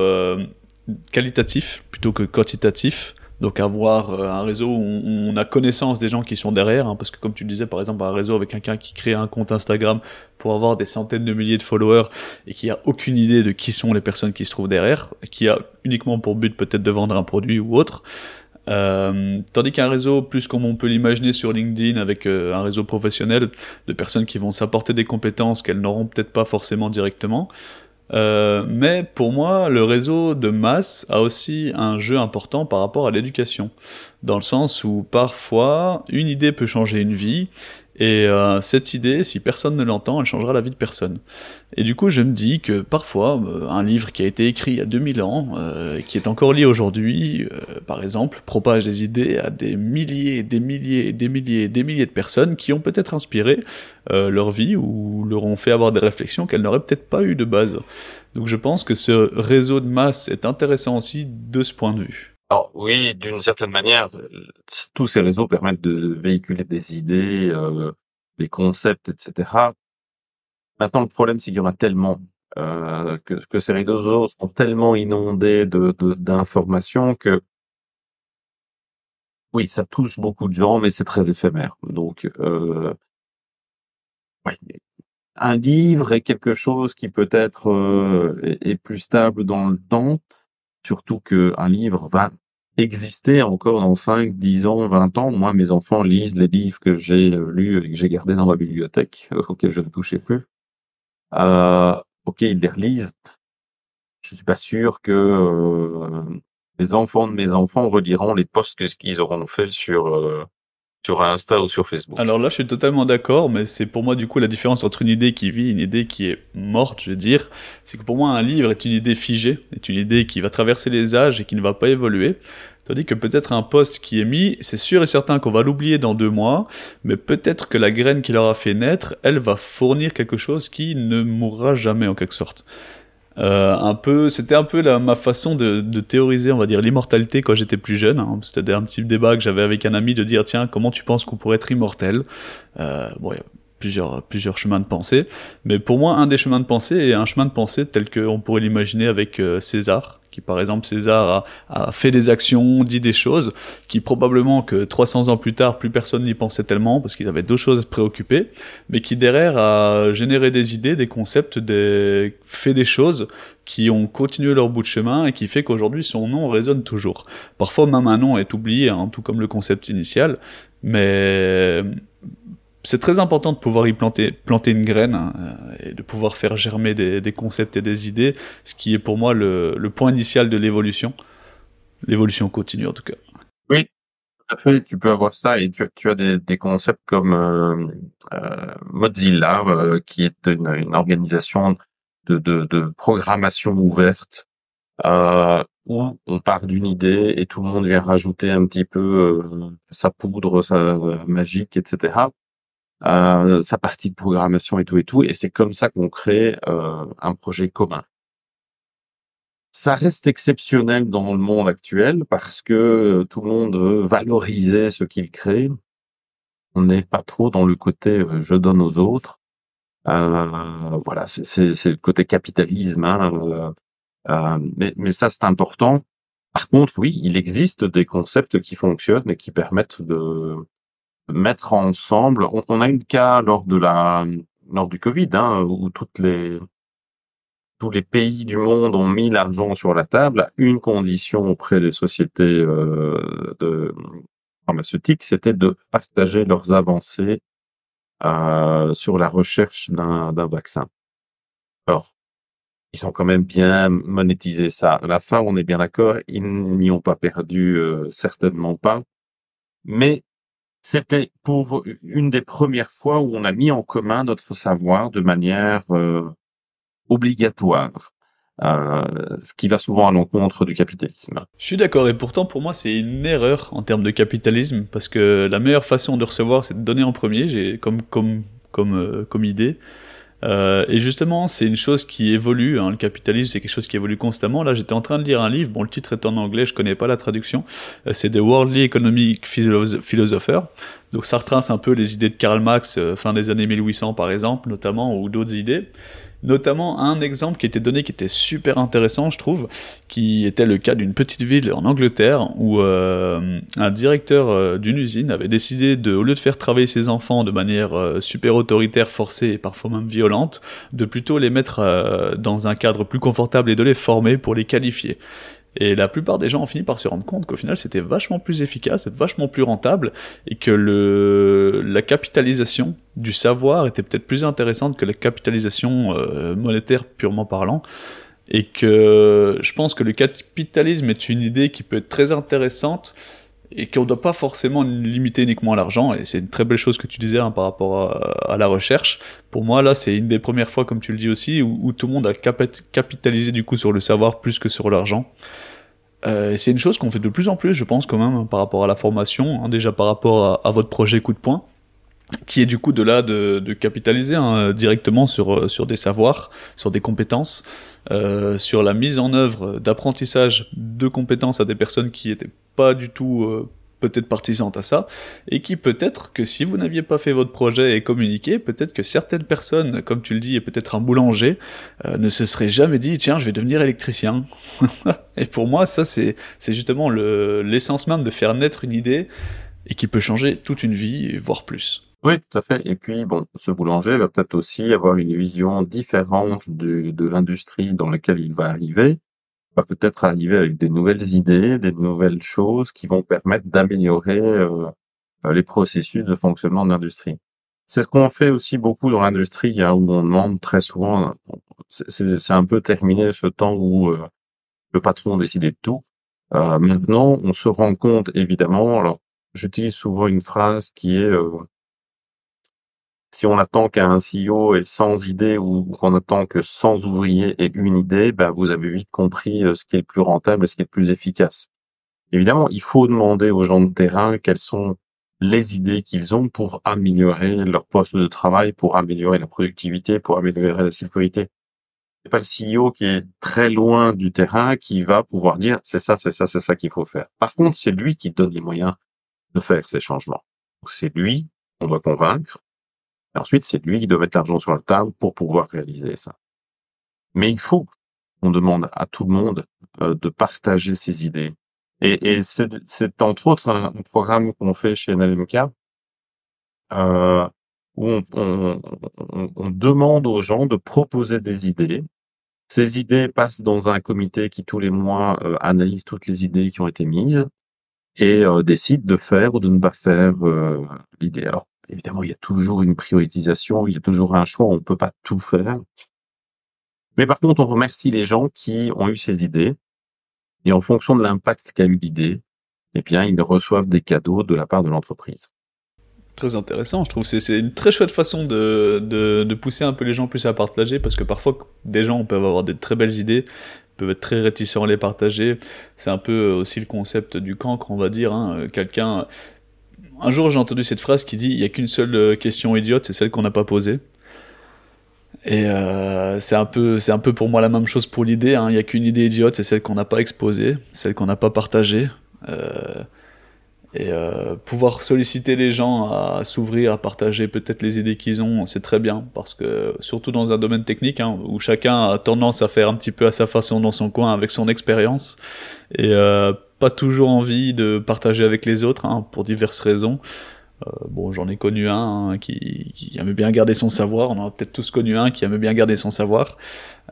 qualitatif plutôt que quantitatif. Donc avoir un réseau où on a connaissance des gens qui sont derrière, hein, parce que comme tu le disais par exemple un réseau avec quelqu'un qui crée un compte Instagram pour avoir des centaines de milliers de followers et qui a aucune idée de qui sont les personnes qui se trouvent derrière, qui a uniquement pour but peut-être de vendre un produit ou autre. Tandis qu'un réseau, plus comme on peut l'imaginer sur LinkedIn avec un réseau professionnel de personnes qui vont s'apporter des compétences qu'elles n'auront peut-être pas forcément directement. Mais pour moi, le réseau de masse a aussi un jeu important par rapport à l'éducation, dans le sens où parfois une idée peut changer une vie, et cette idée, si personne ne l'entend, elle changera la vie de personne. Et du coup, je me dis que parfois, un livre qui a été écrit il y a 2000 ans, qui est encore lié aujourd'hui, par exemple, propage des idées à des milliers, des milliers, des milliers, des milliers de personnes qui ont peut-être inspiré leur vie ou leur ont fait avoir des réflexions qu'elles n'auraient peut-être pas eues de base. Donc je pense que ce réseau de masse est intéressant aussi de ce point de vue. Alors oui, d'une certaine manière, tous ces réseaux permettent de véhiculer des idées, des concepts, etc. Maintenant, le problème, c'est qu'il y en a tellement que ces réseaux sont tellement inondés d'informations que oui, ça touche beaucoup de gens, mais c'est très éphémère. Donc, ouais, un livre est quelque chose qui peut-être est plus stable dans le temps, surtout qu'un livre va exister encore dans 5, 10 ans, 20 ans. Moi, mes enfants lisent les livres que j'ai lus et que j'ai gardés dans ma bibliothèque, auxquels je ne touchais plus. Ok, ils les relisent. Je suis pas sûr que les enfants de mes enfants reliront les posts qu'ils auront fait sur Insta ou sur Facebook. Alors là, je suis totalement d'accord, mais c'est pour moi du coup la différence entre une idée qui vit et une idée qui est morte, je veux dire. C'est que pour moi, un livre est une idée figée, est une idée qui va traverser les âges et qui ne va pas évoluer. Tandis que peut-être un post qui est mis, c'est sûr et certain qu'on va l'oublier dans 2 mois, mais peut-être que la graine qui l'aura fait naître, elle va fournir quelque chose qui ne mourra jamais en quelque sorte. C'était un peu ma façon de théoriser, on va dire, l'immortalité quand j'étais plus jeune. Hein. C'était un petit débat que j'avais avec un ami de dire, tiens, comment tu penses qu'on pourrait être immortel? Bon, plusieurs chemins de pensée. Mais pour moi, un des chemins de pensée est un chemin de pensée tel qu'on pourrait l'imaginer avec César, qui par exemple, César a fait des actions, dit des choses, qui probablement que 300 ans plus tard, plus personne n'y pensait tellement, parce qu'il avait d'autres choses à se préoccuper, mais qui derrière a généré des idées, des concepts, fait des choses qui ont continué leur bout de chemin et qui fait qu'aujourd'hui son nom résonne toujours. Parfois même un nom est oublié, hein, tout comme le concept initial, mais c'est très important de pouvoir y planter une graine, hein, et de pouvoir faire germer des concepts et des idées, ce qui est pour moi le point initial de l'évolution continue en tout cas. Oui, tout à fait. Tu peux avoir ça et tu as des concepts comme Mozilla, qui est une organisation de programmation ouverte, où on part d'une idée et tout le monde vient rajouter un petit peu sa poudre, sa magique, etc. Sa partie de programmation et tout, et c'est comme ça qu'on crée un projet commun. Ça reste exceptionnel dans le monde actuel parce que tout le monde veut valoriser ce qu'il crée. On n'est pas trop dans le côté je donne aux autres. Voilà, c'est le côté capitalisme, hein, mais ça c'est important. Par contre, oui, il existe des concepts qui fonctionnent et qui permettent de mettre ensemble. On a eu le cas lors du Covid, hein, où tous les pays du monde ont mis l'argent sur la table à une condition auprès des sociétés pharmaceutiques, c'était de partager leurs avancées sur la recherche d'un vaccin. Alors, ils ont quand même bien monétisé ça. À la fin, on est bien d'accord, ils n'y ont pas perdu, certainement pas. Mais c'était pour une des premières fois où on a mis en commun notre savoir de manière obligatoire, ce qui va souvent à l'encontre du capitalisme. Je suis d'accord, et pourtant pour moi c'est une erreur en termes de capitalisme, parce que la meilleure façon de recevoir c'est de donner en premier, j'ai comme idée. Et justement, c'est une chose qui évolue, hein, le capitalisme c'est quelque chose qui évolue constamment. Là j'étais en train de lire un livre, bon le titre est en anglais, je connais pas la traduction, c'est The Worldly Economic Philosopher, donc ça retrace un peu les idées de Karl Marx, fin des années 1800 par exemple, notamment, ou d'autres idées. Notamment un exemple qui était donné qui était super intéressant, je trouve, qui était le cas d'une petite ville en Angleterre où un directeur d'une usine avait décidé au lieu de faire travailler ses enfants de manière super autoritaire, forcée et parfois même violente, de plutôt les mettre dans un cadre plus confortable et de les former pour les qualifier. Et la plupart des gens ont fini par se rendre compte qu'au final c'était vachement plus efficace, vachement plus rentable, et que la capitalisation du savoir était peut-être plus intéressante que la capitalisation monétaire purement parlant. Et que je pense que le capitalisme est une idée qui peut être très intéressante et qu'on ne doit pas forcément limiter uniquement à l'argent, et c'est une très belle chose que tu disais, hein, par rapport à la recherche. Pour moi, là, c'est une des premières fois, comme tu le dis aussi, où tout le monde a capitalisé du coup sur le savoir plus que sur l'argent. C'est une chose qu'on fait de plus en plus, je pense, quand même, hein, par rapport à la formation, hein, déjà par rapport à votre projet Coup de poing, qui est du coup de capitaliser, hein, directement sur des savoirs, sur des compétences, sur la mise en œuvre d'apprentissage de compétences à des personnes qui étaient pas du tout peut-être partisantes à ça, et qui peut-être que si vous n'aviez pas fait votre projet et communiqué, peut-être que certaines personnes, comme tu le dis, et peut-être un boulanger, ne se seraient jamais dit tiens je vais devenir électricien. Et pour moi ça c'est justement l'essence même de faire naître une idée et qui peut changer toute une vie, voire plus. Oui, tout à fait. Et puis, bon, ce boulanger va peut-être aussi avoir une vision différente de l'industrie dans laquelle il va arriver. Il va peut-être arriver avec des nouvelles idées, des nouvelles choses qui vont permettre d'améliorer les processus de fonctionnement de l'industrie. C'est ce qu'on fait aussi beaucoup dans l'industrie, hein, où on demande très souvent, c'est un peu terminé ce temps où le patron décidait de tout. Maintenant, on se rend compte, évidemment, alors j'utilise souvent une phrase qui est si on attend qu'un CEO ait 100 idées ou qu'on attend que 100 ouvriers aient une idée, ben vous avez vite compris ce qui est le plus rentable et ce qui est le plus efficace. Évidemment, il faut demander aux gens de terrain quelles sont les idées qu'ils ont pour améliorer leur poste de travail, pour améliorer la productivité, pour améliorer la sécurité. C'est pas le CEO qui est très loin du terrain qui va pouvoir dire c'est ça qu'il faut faire. Par contre, c'est lui qui donne les moyens de faire ces changements. Donc c'est lui qu'on doit convaincre. Et ensuite, c'est lui qui doit mettre l'argent sur la table pour pouvoir réaliser ça. Mais il faut qu'on demande à tout le monde de partager ses idées. Et c'est entre autres un programme qu'on fait chez NLMK, où on demande aux gens de proposer des idées. Ces idées passent dans un comité qui, tous les mois, analyse toutes les idées qui ont été mises et décide de faire ou de ne pas faire l'idée. Alors, évidemment, il y a toujours une prioritisation, il y a toujours un choix, on ne peut pas tout faire. Mais par contre, on remercie les gens qui ont eu ces idées et en fonction de l'impact qu'a eu l'idée, eh bien, ils reçoivent des cadeaux de la part de l'entreprise. Très intéressant, je trouve que c'est une très chouette façon de pousser un peu les gens plus à partager, parce que parfois des gens peuvent avoir des très belles idées, peuvent être très réticents à les partager. C'est un peu aussi le concept du cancre, on va dire, hein. Un jour j'ai entendu cette phrase qui dit « il n'y a qu'une seule question idiote, c'est celle qu'on n'a pas posée ». Et c'est un peu pour moi la même chose pour l'idée, hein. Il n'y a qu'une idée idiote, c'est celle qu'on n'a pas exposée, celle qu'on n'a pas partagée. Pouvoir solliciter les gens à s'ouvrir, à partager peut-être les idées qu'ils ont, c'est très bien, parce que surtout dans un domaine technique, hein, où chacun a tendance à faire un petit peu à sa façon dans son coin avec son expérience, et pas toujours envie de partager avec les autres, hein, pour diverses raisons. Bon, j'en ai connu un, hein, qui aimait bien garder son savoir, on en a peut-être tous connu un qui aimait bien garder son savoir,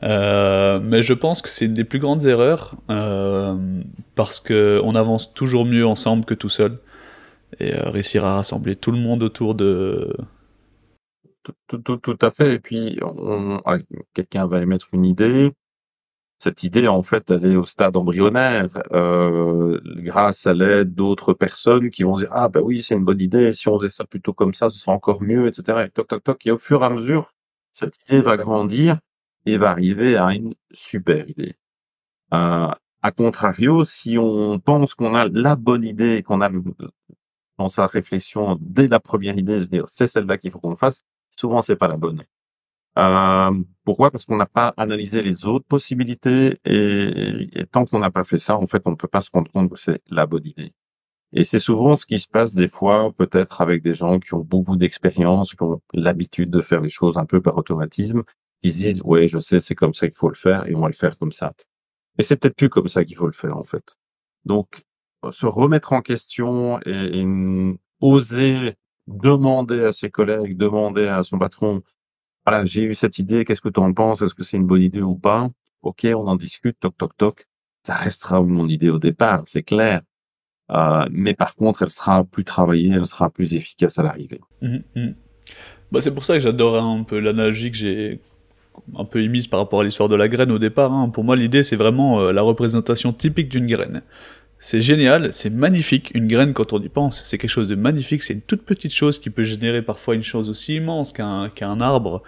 mais je pense que c'est une des plus grandes erreurs, parce que on avance toujours mieux ensemble que tout seul, et réussir à rassembler tout le monde autour de... Tout à fait. Et puis, quelqu'un va émettre une idée. Cette idée, en fait, elle est au stade embryonnaire, grâce à l'aide d'autres personnes qui vont dire « Ah, ben oui, c'est une bonne idée, si on faisait ça plutôt comme ça, ce serait encore mieux, etc. » Et toc, toc, toc. Et au fur et à mesure, cette idée va grandir et va arriver à une super idée. À contrario, si on pense qu'on a la bonne idée et qu'on a dans sa réflexion dès la première idée de se dire « C'est celle-là qu'il faut qu'on fasse », souvent, c'est pas la bonne. Pourquoi? Parce qu'on n'a pas analysé les autres possibilités et tant qu'on n'a pas fait ça, en fait, on ne peut pas se rendre compte que c'est la bonne idée. Et c'est souvent ce qui se passe des fois, peut-être avec des gens qui ont beaucoup d'expérience, qui ont l'habitude de faire les choses un peu par automatisme, qui se disent, ouais, je sais, c'est comme ça qu'il faut le faire et on va le faire comme ça. Et c'est peut-être plus comme ça qu'il faut le faire, en fait. Donc, se remettre en question et oser demander à ses collègues, demander à son patron, voilà, j'ai eu cette idée, qu'est-ce que tu en penses? Est-ce que c'est une bonne idée ou pas? Ok, on en discute, toc, toc, toc. Ça restera mon idée au départ, c'est clair. Mais par contre, elle sera plus travaillée, elle sera plus efficace à l'arrivée. Bah, c'est pour ça que j'adore un peu l'analogie que j'ai un peu émise par rapport à l'histoire de la graine au départ, hein. Pour moi, l'idée, c'est vraiment la représentation typique d'une graine. C'est génial, c'est magnifique. Une graine, quand on y pense, c'est quelque chose de magnifique. C'est une toute petite chose qui peut générer parfois une chose aussi immense qu'un arbre.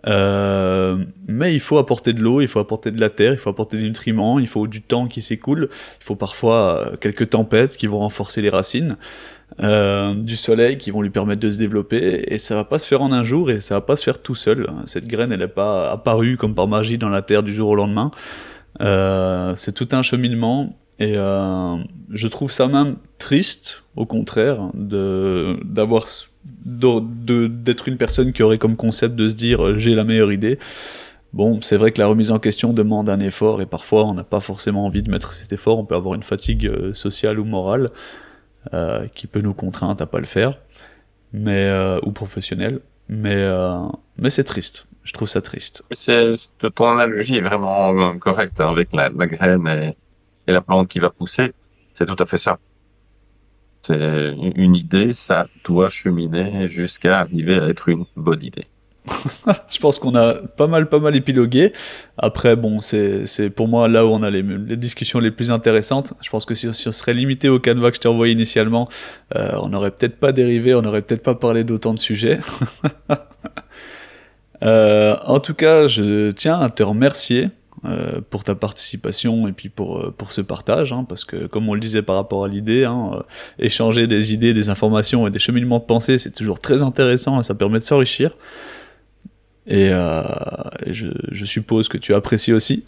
Mais il faut apporter de l'eau, il faut apporter de la terre, il faut apporter des nutriments, il faut du temps qui s'écoule, il faut parfois quelques tempêtes qui vont renforcer les racines, du soleil qui vont lui permettre de se développer, et ça va pas se faire en un jour, et ça va pas se faire tout seul. Cette graine, elle est pas apparue comme par magie dans la terre du jour au lendemain. C'est tout un cheminement. Et je trouve ça même triste, au contraire, d'être une personne qui aurait comme concept de se dire j'ai la meilleure idée. Bon, c'est vrai que la remise en question demande un effort, et parfois on n'a pas forcément envie de mettre cet effort. On peut avoir une fatigue sociale ou morale qui peut nous contraindre à pas le faire, ou professionnelle. Mais c'est triste. Je trouve ça triste. Ton analogie est vraiment correcte, hein, avec la graine et la plante qui va pousser, c'est tout à fait ça. C'est une idée, ça doit cheminer jusqu'à arriver à être une bonne idée. Je pense qu'on a pas mal épilogué. Après, bon, c'est pour moi là où on a les discussions les plus intéressantes. Je pense que si on serait limité au canevas que je t'ai envoyé initialement, on n'aurait peut-être pas dérivé, on n'aurait peut-être pas parlé d'autant de sujets. En tout cas, je tiens à te remercier pour ta participation et puis pour ce partage, hein, parce que comme on le disait par rapport à l'idée, hein, échanger des idées, des informations et des cheminements de pensée, c'est toujours très intéressant et ça permet de s'enrichir. Et je suppose que tu apprécies aussi.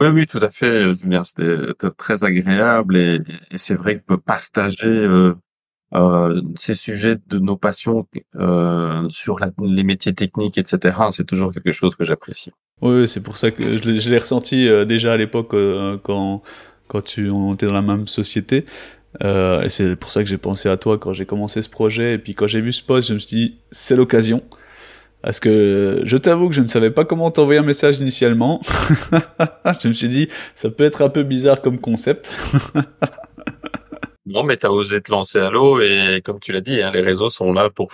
Oui, tout à fait, Julien, c'était très agréable et c'est vrai que partager ces sujets de nos passions sur les métiers techniques, etc. C'est toujours quelque chose que j'apprécie. Oui, c'est pour ça que je l'ai ressenti déjà à l'époque quand on était dans la même société. Et c'est pour ça que j'ai pensé à toi quand j'ai commencé ce projet. Et puis quand j'ai vu ce post, je me suis dit, c'est l'occasion. Parce que je t'avoue que je ne savais pas comment t'envoyer un message initialement. Je me suis dit, ça peut être un peu bizarre comme concept. Non, mais t'as osé te lancer à l'eau et comme tu l'as dit, hein, les réseaux sont là pour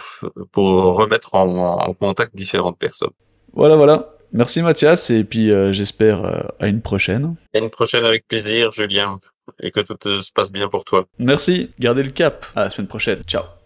remettre en contact différentes personnes. Voilà. Merci Mathias, et puis j'espère à une prochaine. À une prochaine avec plaisir, Julien, et que tout se passe bien pour toi. Merci, gardez le cap. À la semaine prochaine. Ciao.